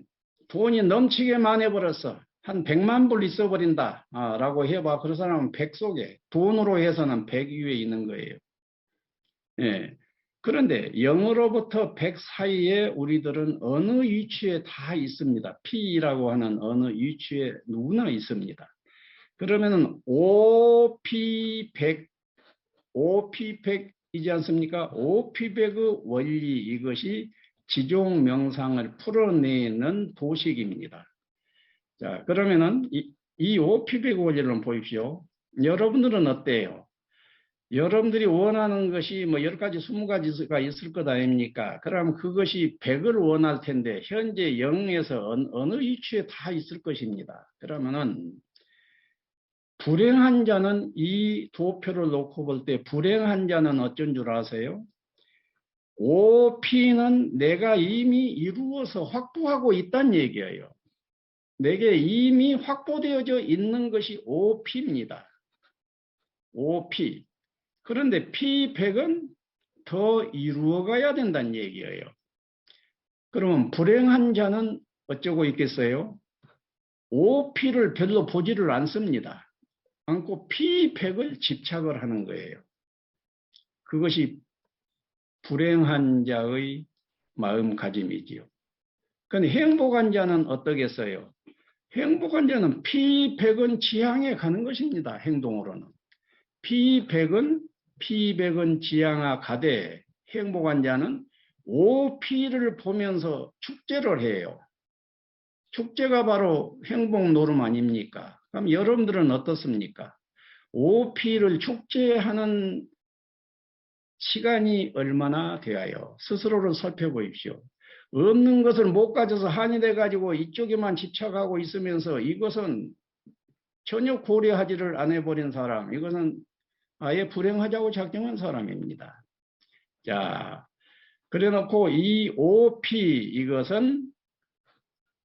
돈이 넘치게 많이 벌었어. 한 100만 불 있어 버린다. 라고 해봐. 그 사람은 100 속에, 돈으로 해서는 100 위에 있는 거예요. 예. 그런데 0으로부터 100 사이에 우리들은 어느 위치에 다 있습니다. P라고 하는 어느 위치에 누구나 있습니다. 그러면은 OP100, OP100이지 않습니까? OP100의 원리, 이것이 지종 명상을 풀어내는 도식입니다. 자, 그러면은 이 OP100 원리를 보십시오. 여러분들은 어때요? 여러분들이 원하는 것이 뭐 10가지, 20가지가 있을 것 아닙니까? 그럼 그것이 100을 원할 텐데 현재 0에서 어느 위치에 다 있을 것입니다. 그러면은 불행한 자는 이 도표를 놓고 볼 때 불행한 자는 어쩐 줄 아세요? OP는 내가 이미 이루어서 확보하고 있다는 얘기예요. 내게 이미 확보되어져 있는 것이 OP입니다. OP. 그런데 P100은 더 이루어가야 된다는 얘기예요. 그러면 불행한 자는 어쩌고 있겠어요? OP를 별로 보지를 않습니다. 않고 P100을 집착을 하는 거예요. 그것이 불행한 자의 마음가짐이지요. 그런데 행복한 자는 어떠겠어요? 행복한 자는 P100은 지향에 가는 것입니다. 행동으로는. P100은 지향아 가되 행복한 자는 OP를 보면서 축제를 해요. 축제가 바로 행복 노름 아닙니까? 그럼 여러분들은 어떻습니까? OP를 축제하는 시간이 얼마나 되어요? 스스로를 살펴보십시오. 없는 것을 못 가져서 한이 돼가지고 이쪽에만 집착하고 있으면서 이것은 전혀 고려하지를 안 해버린 사람, 이것은 아예 불행하자고 작정한 사람입니다. 자, 그래 놓고 이 OP 이것은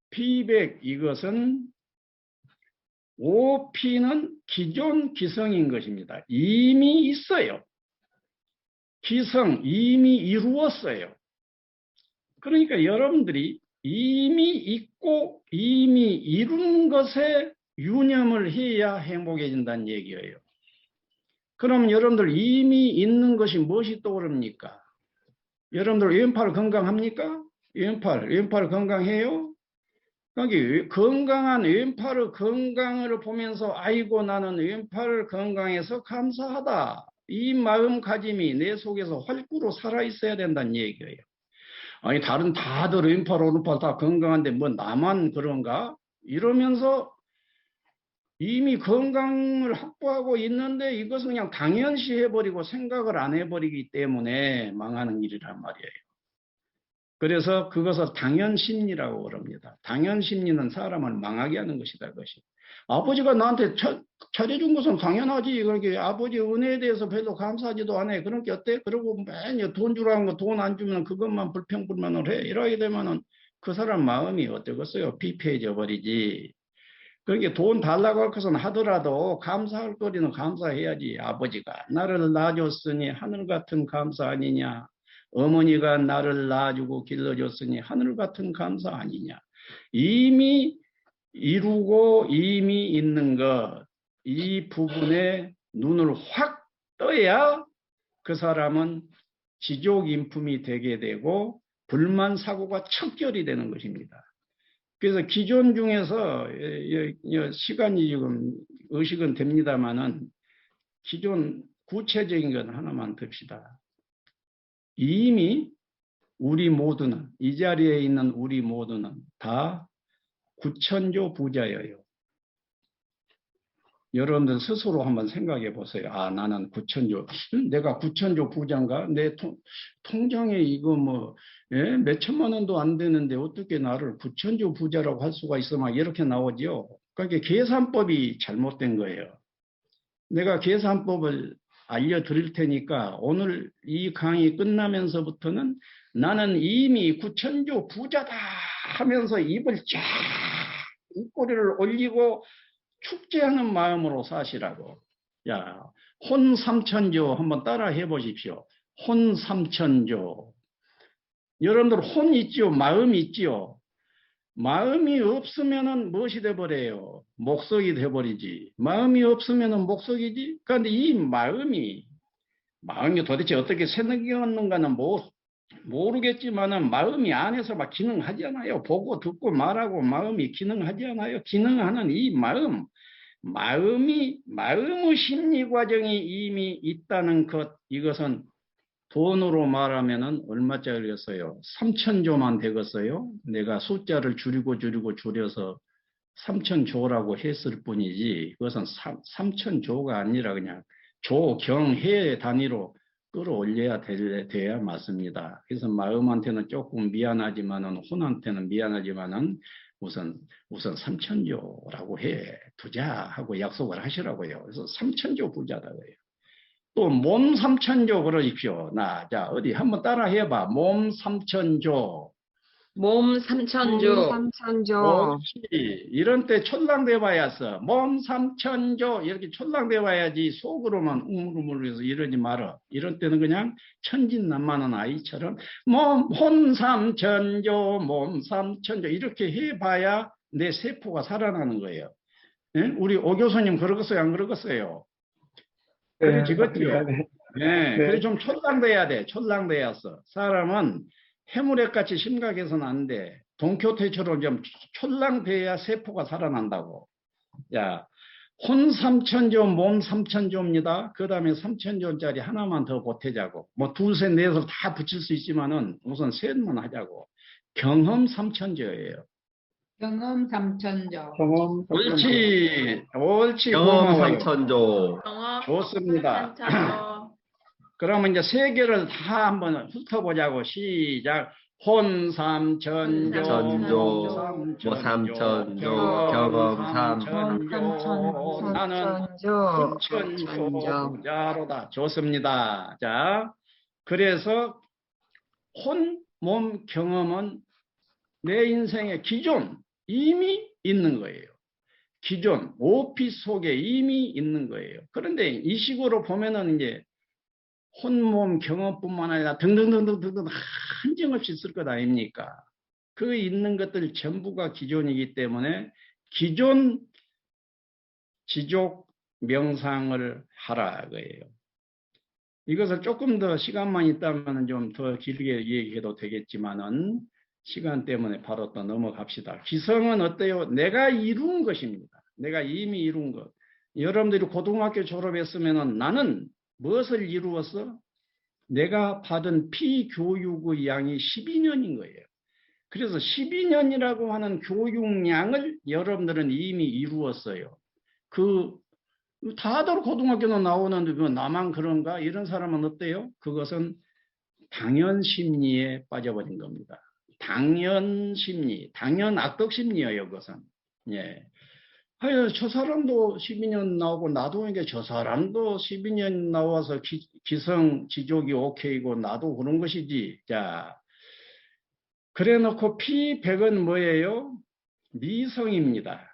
P100 이것은 OP는 기존 기성인 것입니다. 이미 있어요. 기성 이미 이루었어요. 그러니까 여러분들이 이미 있고 이미 이룬 것에 유념을 해야 행복해진다는 얘기예요. 그럼 여러분들 이미 있는 것이 무엇이 떠오릅니까? 여러분들 왼팔 건강합니까? 왼팔 건강해요? 여기 건강한 왼팔의 건강을 보면서 아이고 나는 왼팔 건강해서 감사하다. 이 마음가짐이 내 속에서 활구로 살아있어야 된다는 얘기예요. 아니 다른 다들 왼팔 오른팔 다 건강한데 뭐 나만 그런가? 이러면서 이미 건강을 확보하고 있는데 이것은 그냥 당연시 해버리고 생각을 안 해버리기 때문에 망하는 일이란 말이에요. 그래서 그것을 당연심리라고 그럽니다. 당연심리는 사람을 망하게 하는 것이다. 그것이. 아버지가 나한테 차려준 것은 당연하지. 그렇게 아버지 은혜에 대해서 별로 감사하지도 않아. 그런 게 어때? 그러고 매년 돈 주라는 거 돈 안 주면 그것만 불평불만을 해. 이러게 되면은 그 사람 마음이 어떠겠어요? 피폐해져 버리지. 그렇게 돈 달라고 할 것은 하더라도 감사할 거리는 감사해야지. 아버지가 나를 낳아줬으니 하늘 같은 감사 아니냐. 어머니가 나를 낳아주고 길러줬으니 하늘 같은 감사 아니냐. 이미 이루고 이미 있는 것, 이 부분에 눈을 확 떠야 그 사람은 지족인품이 되게 되고 불만 사고가 척결이 되는 것입니다. 그래서 기존 중에서 시간이 지금 의식은 됩니다만은 기존 구체적인 건 하나만 듭시다. 이미 우리 모두는 이 자리에 있는 우리 모두는 다 구천조 부자예요. 여러분들 스스로 한번 생각해 보세요. 아, 나는 내가 구천조 부자인가? 내 통장에 이거 몇 천만 원도 안 되는데 어떻게 나를 구천조 부자라고 할 수가 있어? 막 이렇게 나오죠. 그러니까 계산법이 잘못된 거예요. 내가 계산법을 알려드릴 테니까 오늘 이 강의 끝나면서부터는 나는 이미 구천조 부자다 하면서 입을 쫙 입꼬리를 올리고 축제하는 마음으로 사시라고. 야, 혼삼천조 한번 따라 해보십시오. 혼삼천조. 여러분들 혼 있지요? 마음 있지요? 마음이 없으면은 무엇이 돼버려요? 목석이 돼버리지. 마음이 없으면은 목석이지. 그런데 이 마음이 도대체 어떻게 생겼는가는 모르겠지만은 마음이 안에서 막 기능하잖아요. 보고 듣고 말하고 마음이 기능하잖아요. 기능하는 이 마음의 심리 과정이 이미 있다는 것, 이것은 돈으로 말하면은 얼마짜리였어요? 3천조만 되겠어요? 내가 숫자를 줄여서 3천조라고 했을 뿐이지, 그것은 3천조가 아니라 그냥 조경해 단위로 끌어올려야 돼야 맞습니다. 그래서 마음한테는 조금 미안하지만은, 혼한테는 미안하지만은, 우선 3천조라고 두자 하고 약속을 하시라고요. 그래서 3천조 부자다고요. 또 몸 3천조 그러십시오. 자, 어디 한번 따라 해봐. 몸 3천조. 몸 삼천조. 옳지. 이런 때 촐랑대 봐야서. 몸 3천조. 이렇게 촐랑대 봐야지 속으로만 우물우물해서 이러지 마라. 이런 때는 그냥 천진난만한 아이처럼 혼 3천조, 몸 3천조 이렇게 해봐야 내 세포가 살아나는 거예요. 예? 우리 오 교수님 그러겠어요? 안 그러겠어요? 그러지겠죠. 네. 네, 그래 좀 촐랑대야 돼. 촐랑대야서. 사람은 해무랩같이 심각해서는 안 돼. 동교태처럼 좀 촐랑대야 세포가 살아난다고. 야, 혼 3천조, 몸 3천조입니다. 그 다음에 3천조짜리 하나만 더 보태자고. 둘, 셋, 넷을 다 붙일 수 있지만은 우선 셋만 하자고. 경험 3천조예요. 경험 삼천조. 경험 옳지. 경험 고마워요. 3천조. 좋습니다. 그러면 이제 세 개를 다 한번 훑어보자고. 시작. 혼 3천조, 천조, 뭐 3천조, 경험 3천조, 나는 3천조 부자로다. 좋습니다. 자, 그래서 혼, 몸, 경험은 내 인생의 기존 이미 있는 거예요. 기존 오피스 속에 이미 있는 거예요. 그런데 이 식으로 보면은 이제 혼몸 경험뿐만 아니라 등등등등등등 한정없이 쓸 것 아닙니까? 그 있는 것들 전부가 기존이기 때문에 기존 지족 명상을 하라 그예요. 이것을 조금 더 시간만 있다면 좀 더 길게 얘기해도 되겠지만은 시간 때문에 바로 또 넘어갑시다. 기성은 어때요? 내가 이룬 것입니다. 내가 이미 이룬 것. 여러분들이 고등학교 졸업했으면은 나는 무엇을 이루었어? 내가 받은 피교육의 양이 12년인 거예요. 그래서 12년이라고 하는 교육량을 여러분들은 이미 이루었어요. 다들 고등학교는 나오는데 왜 나만 그런가? 이런 사람은 어때요? 그것은 당연심리에 빠져버린 겁니다. 당연심리, 당연악덕심리예요. 그것은. 예. 하여 저 사람도 12년 나오고 나도 이게 저 사람도 12년 나와서 기성 지족이 오케이고 나도 그런 것이지. 자, 그래 놓고 피백은 뭐예요? 미성입니다.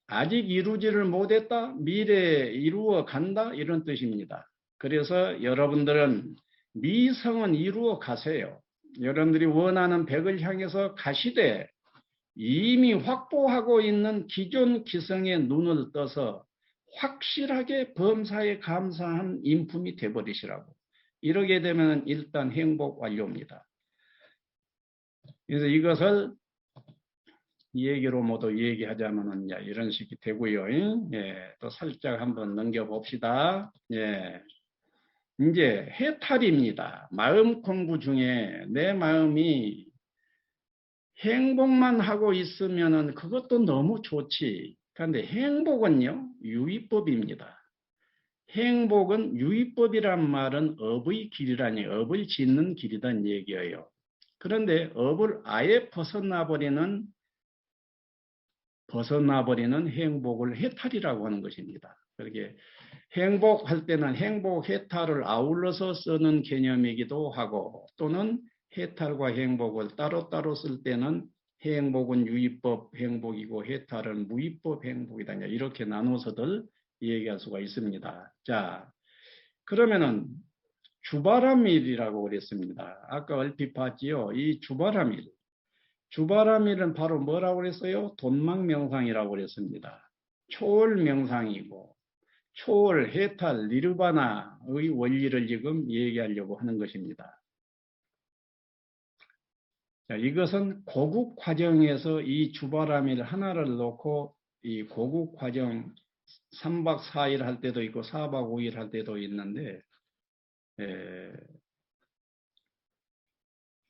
아직 이루지를 못했다. 미래에 이루어 간다. 이런 뜻입니다. 그래서 여러분들은 미성은 이루어 가세요. 여러분들이 원하는 백을 향해서 가시되 이미 확보하고 있는 기존 기성의 눈을 떠서 확실하게 범사에 감사한 인품이 돼버리시라고. 이러게 되면 일단 행복 완료입니다. 그래서 이것을 이 얘기로 모두 얘기하자면은 이런 식이 되고요. 예, 또 살짝 한번 넘겨봅시다. 예. 이제 해탈입니다. 마음 공부 중에 내 마음이 행복만 하고 있으면은 그것도 너무 좋지. 그런데 행복은요, 유의법입니다. 행복은 유의법이란 말은 업의 길이라니, 업을 짓는 길이란 얘기예요. 그런데 업을 아예 벗어나버리는 행복을 해탈이라고 하는 것입니다. 그렇게 행복할 때는 행복, 해탈을 아울러서 쓰는 개념이기도 하고, 또는 해탈과 행복을 따로따로 쓸 때는 행복은 유의법 행복이고 해탈은 무의법 행복이다. 이렇게 나눠서들 얘기할 수가 있습니다. 자, 그러면은 주바라밀이라고 그랬습니다. 아까 얼핏 봤지요. 이 주바라밀은 바로 뭐라고 그랬어요? 돈망명상이라고 그랬습니다. 초월 명상이고 초월, 해탈, 니르바나의 원리를 지금 얘기하려고 하는 것입니다. 자, 이것은 고국 과정에서 이 주바라밀 하나를 놓고 이 고국 과정 3박 4일 할 때도 있고 4박 5일 할 때도 있는데,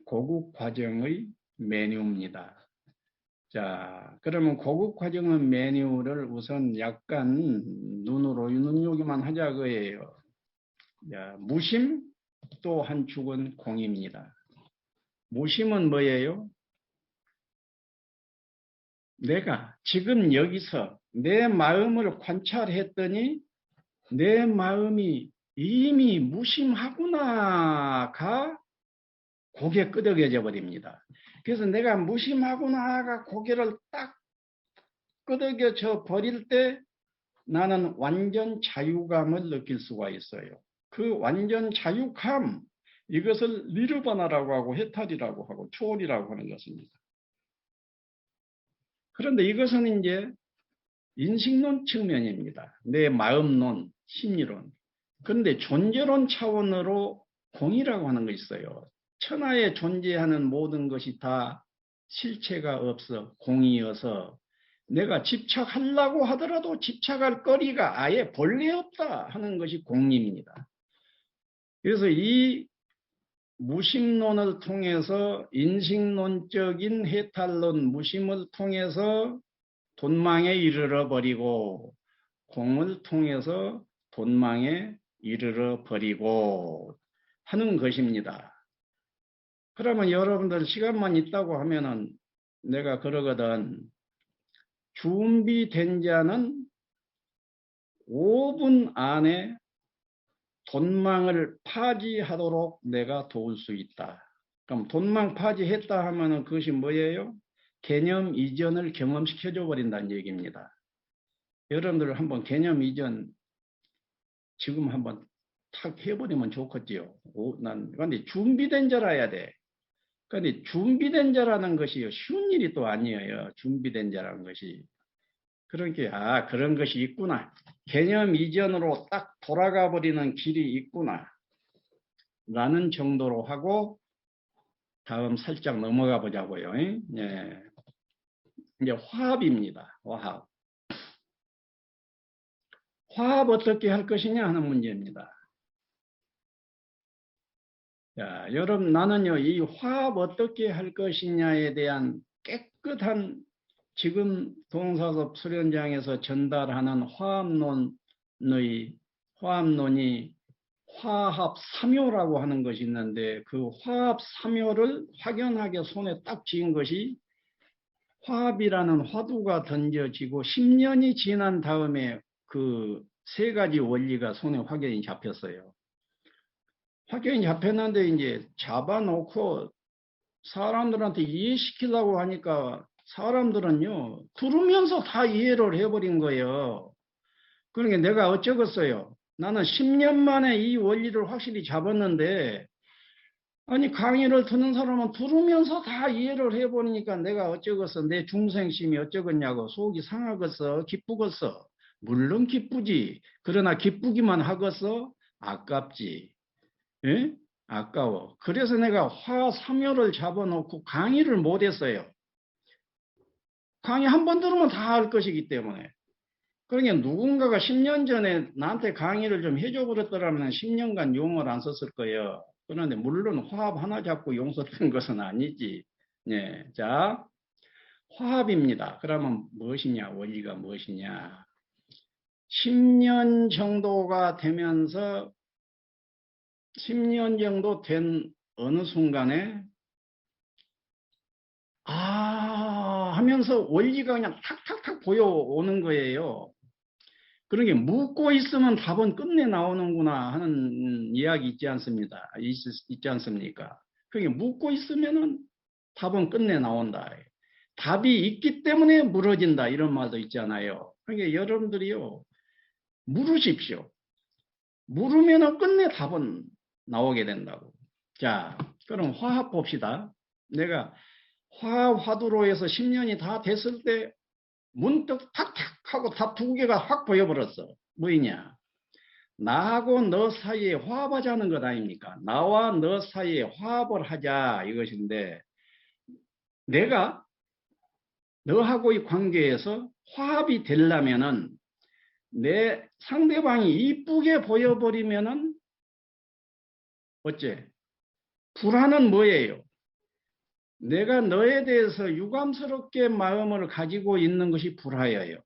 고국 과정의 메뉴입니다. 자, 그러면 고급 과정은 메뉴를 우선 약간 눈으로 눈요기만 하자 그예요. 자, 무심 또 한 축은 공입니다. 무심은 뭐예요? 내가 지금 여기서 내 마음을 관찰했더니 내 마음이 이미 무심하구나가 고개 끄덕여져 버립니다. 그래서 내가 무심하구나가 고개를 딱 끄덕여져 버릴 때 나는 완전 자유감을 느낄 수가 있어요. 그 완전 자유감, 이것을 니르바나라고 하고 해탈이라고 하고 초월이라고 하는 것입니다. 그런데 이것은 이제 인식론 측면입니다. 내 마음론, 심리론. 그런데 존재론 차원으로 공이라고 하는 거 있어요. 천하에 존재하는 모든 것이 다 실체가 없어 공이어서 내가 집착하려고 하더라도 집착할 거리가 아예 본래 없다 하는 것이 공립니다. 그래서 이 무심론을 통해서 인식론적인 해탈론 무심을 통해서 돈망에 이르러 버리고 공을 통해서 돈망에 이르러 버리고 하는 것입니다. 그러면 여러분들 시간만 있다고 하면은 내가 그러거든. 준비된 자는 5분 안에 돈망을 파지하도록 내가 도울 수 있다. 그럼 돈망 파지했다 하면은 그것이 뭐예요? 개념 이전을 경험시켜줘 버린다는 얘기입니다. 여러분들 한번 개념 이전 지금 한번 탁 해버리면 좋겠지요. 근데 준비된 자라야 돼. 그런데 준비된 자라는 것이 쉬운 일이 또 아니에요. 준비된 자라는 것이. 그러니까 그런 것이 있구나. 개념 이전으로 딱 돌아가 버리는 길이 있구나. 라는 정도로 하고 다음 살짝 넘어가 보자고요. 예. 이제 화합입니다. 화합. 화합 어떻게 할 것이냐 하는 문제입니다. 자, 여러분 나는요 이 화합 어떻게 할 것이냐에 대한 깨끗한 지금 동사섭 수련장에서 전달하는 화합론이 화합 3요라고 하는 것이 있는데 그 화합 3요를 확연하게 손에 딱 쥐은 것이 화합이라는 화두가 던져지고 10년이 지난 다음에 그 세 가지 원리가 손에 확연히 잡혔어요. 확연히 잡혔는데 이제 잡아놓고 사람들한테 이해시키려고 하니까 사람들은요 들으면서 다 이해를 해버린 거예요. 그러니까 내가 어쩌겠어요. 나는 10년 만에 이 원리를 확실히 잡았는데 아니, 강의를 듣는 사람은 들으면서 다 이해를 해보니까 내가 어쩌겠어. 내 중생심이 어쩌겠냐고. 속이 상하겠어. 기쁘겠어. 물론 기쁘지. 그러나 기쁘기만 하겠어. 아깝지. 예? 아까워. 그래서 내가 화삼요를 잡아놓고 강의를 못했어요. 강의 한 번 들으면 다 알 것이기 때문에. 그러니까 누군가가 10년 전에 나한테 강의를 좀 해줘 버렸더라면 10년간 용어를 안 썼을 거예요. 그런데 물론 화합 하나 잡고 용 썼던 것은 아니지. 네. 자, 화합입니다. 그러면 무엇이냐? 원리가 무엇이냐? 10년 정도가 되면서 10년 정도 된 어느 순간에 하면서 원리가 그냥 탁탁탁 보여오는 거예요. 그러게 묻고 있으면 답은 끝내 나오는구나 하는 이야기 있지 않습니다. 있지 않습니까? 그게 묻고 있으면은 답은 끝내 나온다. 답이 있기 때문에 물어진다 이런 말도 있잖아요. 그러니까 여러분들이요 물으십시오. 물으면은 끝내 답은 나오게 된다고. 자, 그럼 화합 봅시다. 내가 화합 화두로에서 10년이 다 됐을 때 문득 탁탁 하고 답 두 개가 확 보여버렸어. 뭐이냐? 나하고 너 사이에 화합하자는 것 아닙니까? 나와 너 사이에 화합을 하자 이것인데 내가 너하고의 관계에서 화합이 되려면은 내 상대방이 이쁘게 보여버리면은 어째? 불안은 뭐예요? 내가 너에 대해서 유감스럽게 마음을 가지고 있는 것이 불화예요.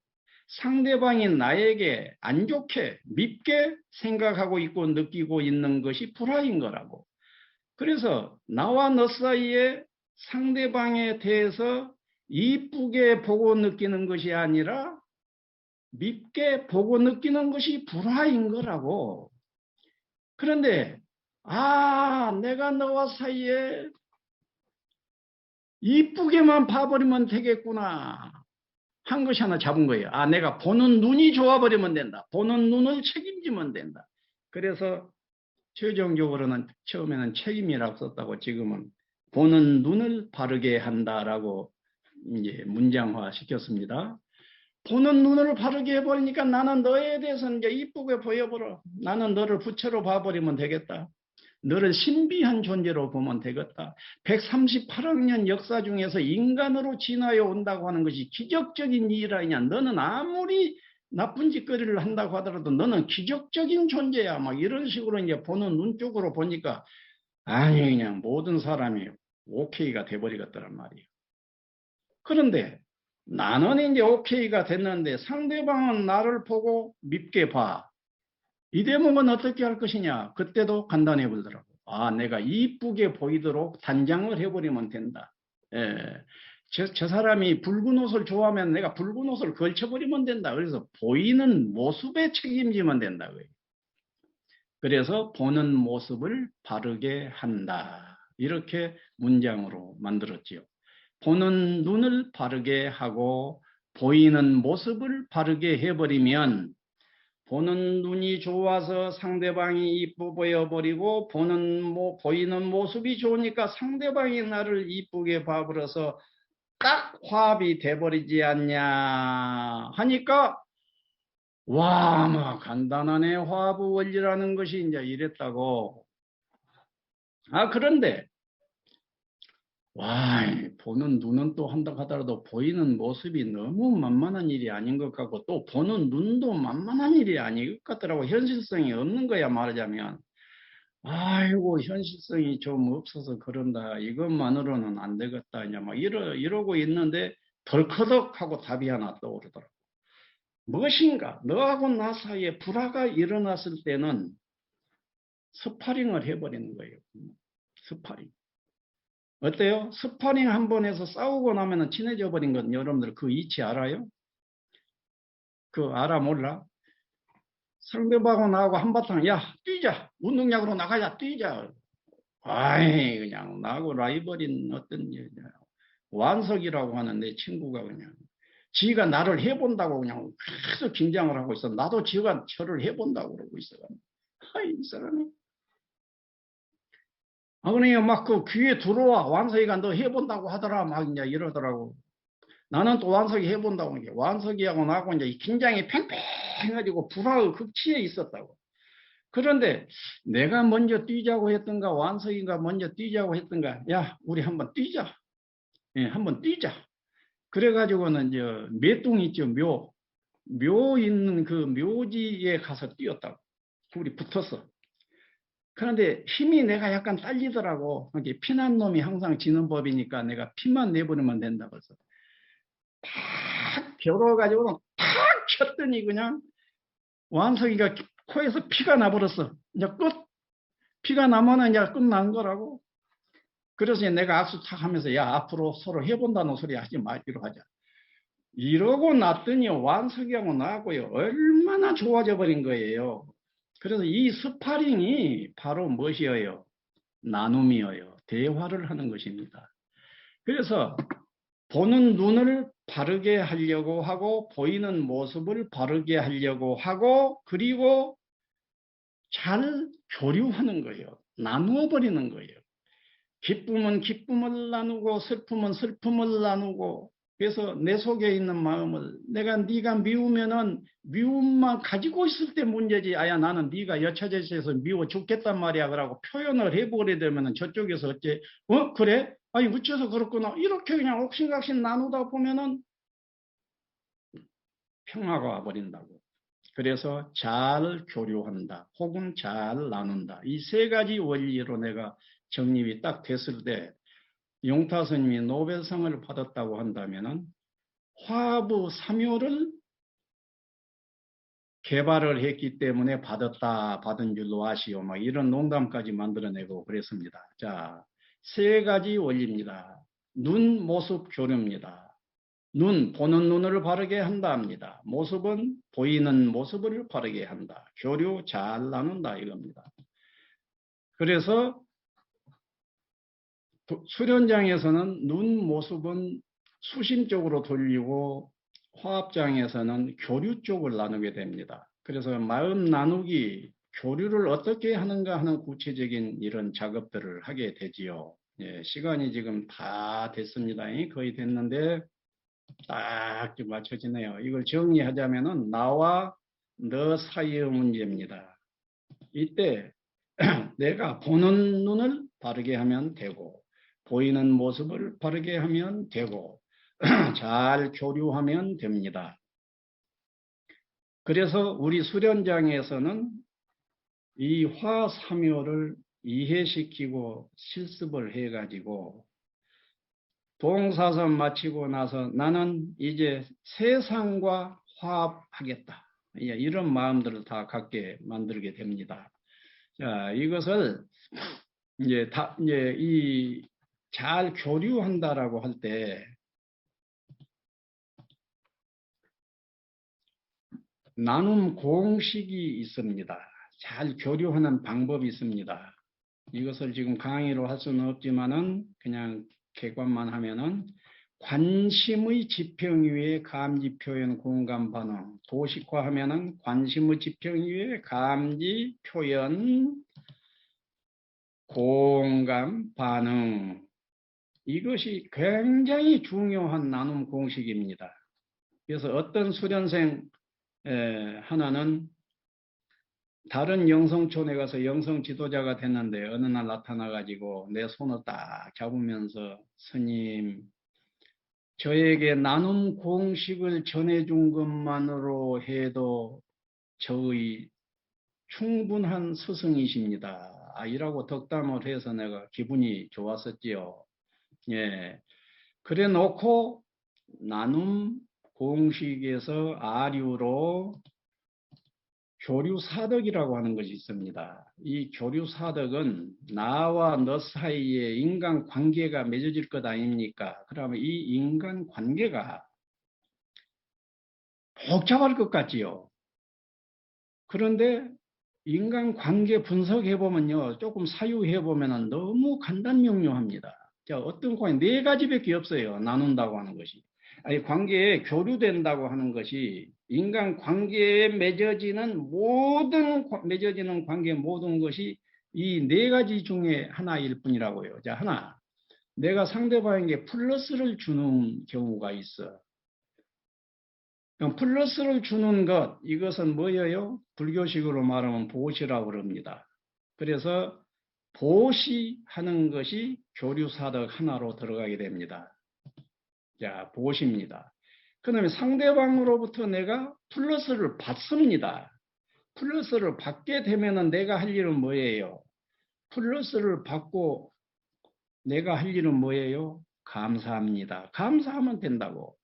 상대방이 나에게 안 좋게 밉게 생각하고 있고 느끼고 있는 것이 불화인 거라고. 그래서 나와 너 사이에 상대방에 대해서 이쁘게 보고 느끼는 것이 아니라 밉게 보고 느끼는 것이 불화인 거라고. 그런데 내가 너와 사이에 이쁘게만 봐버리면 되겠구나 한 것이 하나 잡은 거예요. 내가 보는 눈이 좋아버리면 된다. 보는 눈을 책임지면 된다. 그래서 최종적으로는 처음에는 책임이라고 썼다고 지금은 보는 눈을 바르게 한다라고 이제 문장화 시켰습니다. 보는 눈을 바르게 해버리니까 나는 너에 대해서 이제 이쁘게 보여버려. 나는 너를 부처로 봐버리면 되겠다. 너를 신비한 존재로 보면 되겠다. 138억년 역사 중에서 인간으로 진화해 온다고 하는 것이 기적적인 일 아니냐. 너는 아무리 나쁜 짓거리를 한다고 하더라도 너는 기적적인 존재야. 막 이런 식으로 이제 보는 눈 쪽으로 보니까 그냥 모든 사람이 오케이가 돼버리겠더란 말이에요. 그런데 나는 이제 오케이가 됐는데 상대방은 나를 보고 밉게 봐. 이 대목은 어떻게 할 것이냐? 그때도 간단해 보더라고. 내가 이쁘게 보이도록 단장을 해버리면 된다. 저 사람이 붉은 옷을 좋아하면 내가 붉은 옷을 걸쳐버리면 된다. 그래서 보이는 모습에 책임지면 된다. 그래서 보는 모습을 바르게 한다. 이렇게 문장으로 만들었지요. 보는 눈을 바르게 하고 보이는 모습을 바르게 해버리면 보는 눈이 좋아서 상대방이 이쁘 보여버리고 보이는 모습이 좋으니까 상대방이 나를 이쁘게 봐버려서 딱 화합이 돼버리지 않냐 하니까 뭐 간단하네. 화합 원리라는 것이 이제 이랬다고. 그런데 보는 눈은 또 한다 하더라도 보이는 모습이 너무 만만한 일이 아닌 것 같고 또 보는 눈도 만만한 일이 아닌 것 같더라고. 현실성이 없는 거야 말하자면. 현실성이 좀 없어서 그런다. 이것만으로는 안 되겠다. 막 이러고 있는데 덜커덕 하고 답이 하나 떠오르더라고. 무엇인가 너하고 나 사이에 불화가 일어났을 때는 스파링을 해버리는 거예요. 스파링. 어때요? 스파링 한 번 해서 싸우고 나면 친해져 버린 건 여러분들 그 이치 알아요? 알아 몰라? 상대방하고 나하고 한바탕 뛰자. 운동장으로 나가자. 뛰자. 그냥 나하고 라이벌인 어떤 완석이라고 하는 내 친구가 그냥 지가 나를 해본다고 그냥 계속 긴장을 하고 있어. 나도 지가 저를 해본다고 그러고 있어. 이 사람이 그러니 막 그 귀에 들어와. 완석이가 너 해본다고 하더라. 막 이제 이러더라고. 나는 또 완석이 해본다고 하는 게 완석이하고 나하고 이제 긴장이 팽팽해가지고 불화의 극치에 있었다고. 그런데 내가 먼저 뛰자고 했던가 완석이가 먼저 뛰자고 했던가 야 우리 한번 뛰자. 예, 한번 뛰자. 그래가지고는 이제 묘 있죠. 묘 있는 그 묘지에 가서 뛰었다고. 둘이 붙었어. 그런데 힘이 내가 약간 딸리더라고. 이게 피난 놈이 항상 지는 법이니까 내가 피만 내버리면 된다고 해서 탁 겨뤄가지고 탁 쳤더니 그냥 완석이가 코에서 피가 나버렸어. 이제 끝. 피가 나면은 이제 끝난 거라고. 그래서 내가 악수 탁 하면서 야 앞으로 서로 해본다는 소리 하지 말기로 하자. 이러고 났더니 완석이하고 나하고요 얼마나 좋아져 버린 거예요. 그래서 이 스파링이 바로 무엇이어요? 나눔이어요. 대화를 하는 것입니다. 그래서 보는 눈을 바르게 하려고 하고 보이는 모습을 바르게 하려고 하고 그리고 잘 교류하는 거예요. 나누어 버리는 거예요. 기쁨은 기쁨을 나누고 슬픔은 슬픔을 나누고 그래서 내 속에 있는 마음을 내가 네가 미우면은 미움만 가지고 있을 때 문제지 아야 나는 네가 여차져 있어서 미워 죽겠단 말이야 그러고 표현을 해버리게 되면은 저쪽에서 어째 그래? 아니 어째서 그렇구나 이렇게 그냥 옥신각신 나누다 보면은 평화가 와버린다고. 그래서 잘 교류한다 혹은 잘 나눈다 이 세 가지 원리로 내가 정립이 딱 됐을 때 용타 스님이 노벨상을 받았다고 한다면은 화합의 삼요를 개발을 했기 때문에 받은 줄로 아시오. 막 이런 농담까지 만들어내고 그랬습니다. 자, 세 가지 원리입니다. 눈, 모습, 교류입니다. 눈, 보는 눈을 바르게 한다입니다. 모습은 보이는 모습을 바르게 한다. 교류 잘 나눈다 이겁니다. 그래서 수련장에서는 눈 모습은 수심적으로 돌리고 화합장에서는 교류 쪽을 나누게 됩니다. 그래서 마음 나누기, 교류를 어떻게 하는가 하는 구체적인 이런 작업들을 하게 되지요. 예, 시간이 지금 다 됐습니다. 거의 됐는데 딱 맞춰지네요. 이걸 정리하자면은 나와 너 사이의 문제입니다. 이때 내가 보는 눈을 바르게 하면 되고 보이는 모습을 바르게 하면 되고 잘 교류하면 됩니다. 그래서 우리 수련장에서는 이 화삼요를 이해시키고 실습을 해가지고 동사선 마치고 나서 나는 이제 세상과 화합하겠다. 이런 마음들을 다 갖게 만들게 됩니다. 자, 이것을 이제 이 잘 교류한다라고 할 때 나눔 공식이 있습니다. 잘 교류하는 방법이 있습니다. 이것을 지금 강의로 할 수는 없지만은 그냥 객관만 하면은 관심의 지평 위에 감지 표현 공감 반응 도식화하면은 관심의 지평 위에 감지 표현 공감 반응 이것이 굉장히 중요한 나눔 공식입니다. 그래서 어떤 수련생 하나는 다른 영성촌에 가서 영성 지도자가 됐는데 어느 날 나타나가지고 내 손을 딱 잡으면서 스님 저에게 나눔 공식을 전해준 것만으로 해도 저의 충분한 스승이십니다. 이라고 덕담을 해서 내가 기분이 좋았었지요. 예. 그래 놓고 나눔 공식에서 아류로 교류사덕이라고 하는 것이 있습니다. 이 교류사덕은 나와 너 사이에 인간관계가 맺어질 것 아닙니까? 그러면 이 인간관계가 복잡할 것 같지요. 그런데 인간관계 분석해보면요. 조금 사유해보면 너무 간단명료합니다. 자, 어떤 관계, 네 가지밖에 없어요. 나눈다고 하는 것이. 아니, 관계에 교류된다고 하는 것이 인간관계에 맺어지는 관계 모든 것이 이 네 가지 중에 하나일 뿐이라고요. 자, 하나. 내가 상대방에게 플러스를 주는 경우가 있어. 그럼 플러스를 주는 것, 이것은 뭐예요? 불교식으로 말하면 보시라고 그럽니다. 그래서 보시하는 것이 교류사덕 하나로 들어가게 됩니다. 자, 보시입니다. 그 다음에 상대방으로부터 내가 플러스를 받습니다. 플러스를 받게 되면은 내가 할 일은 뭐예요? 플러스를 받고 내가 할 일은 뭐예요? 감사합니다. 감사하면 된다고.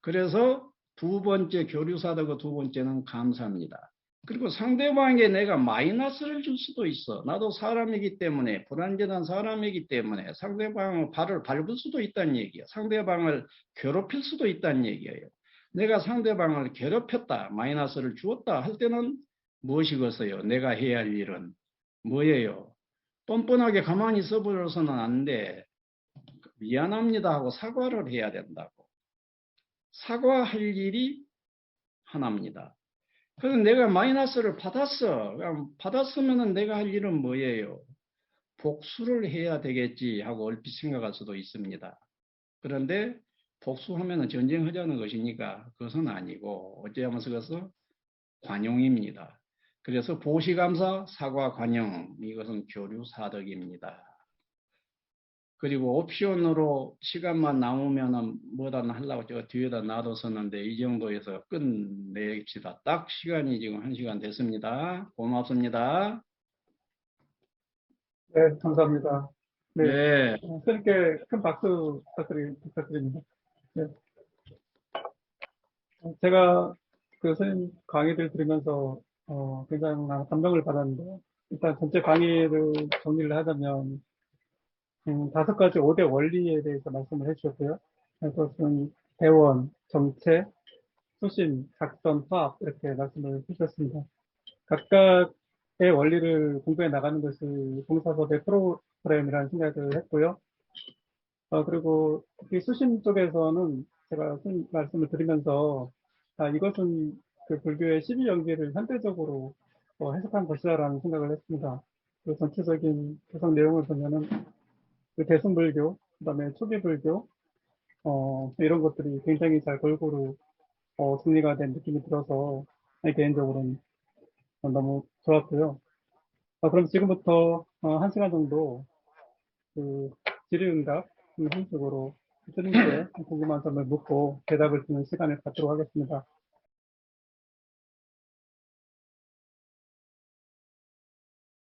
그래서 두 번째 교류사덕의 두 번째는 감사합니다. 그리고 상대방에게 내가 마이너스를 줄 수도 있어. 나도 사람이기 때문에, 불완전한 사람이기 때문에 상대방의 발을 밟을 수도 있다는 얘기예요. 상대방을 괴롭힐 수도 있다는 얘기예요. 내가 상대방을 괴롭혔다, 마이너스를 주었다 할 때는 무엇이겠어요? 내가 해야 할 일은 뭐예요? 뻔뻔하게 가만히 있어버려서는 안 돼. 미안합니다 하고 사과를 해야 된다고. 사과할 일이 하나입니다. 그래서 내가 마이너스를 받았어. 받았으면 내가 할 일은 뭐예요? 복수를 해야 되겠지 하고 얼핏 생각할 수도 있습니다. 그런데 복수하면 전쟁하자는 것이니까 그것은 아니고 어찌하면서 그것은 관용입니다. 그래서 보시감사, 사과, 관용, 이것은 교류사덕입니다. 그리고 옵션으로 시간만 남으면은 뭐다 하려고 저 뒤에다 놔뒀었는데 이 정도에서 끝내십시다. 딱 시간이 지금 1시간 됐습니다. 고맙습니다. 네, 감사합니다. 네, 네. 선생님께 큰 박수 부탁드립니다. 네. 제가 그 선생님 강의를 들으면서 굉장히 감동을 받았는데요. 일단 전체 강의를 정리를 하자면 5가지 5대 원리에 대해서 말씀을 해주셨고요. 그것은 대원, 정체, 수신, 작전, 화합 이렇게 말씀을 해주셨습니다. 각각의 원리를 공부해 나가는 것이 봉사법의 프로그램이라는 생각을 했고요. 그리고 특히 수신 쪽에서는 제가 선생님 말씀을 드리면서 이것은 그 불교의 12연계를 현대적으로 해석한 것이다라는 생각을 했습니다. 그 전체적인 구성 내용을 보면은 그 대승불교, 그다음에 초기불교, 이런 것들이 굉장히 잘 골고루 정리가 된 느낌이 들어서 개인적으로는 너무 좋았고요. 그럼 지금부터 1시간 정도 그 질의응답 형식으로 스님께 궁금한 점을 묻고 대답을 듣는 시간을 갖도록 하겠습니다.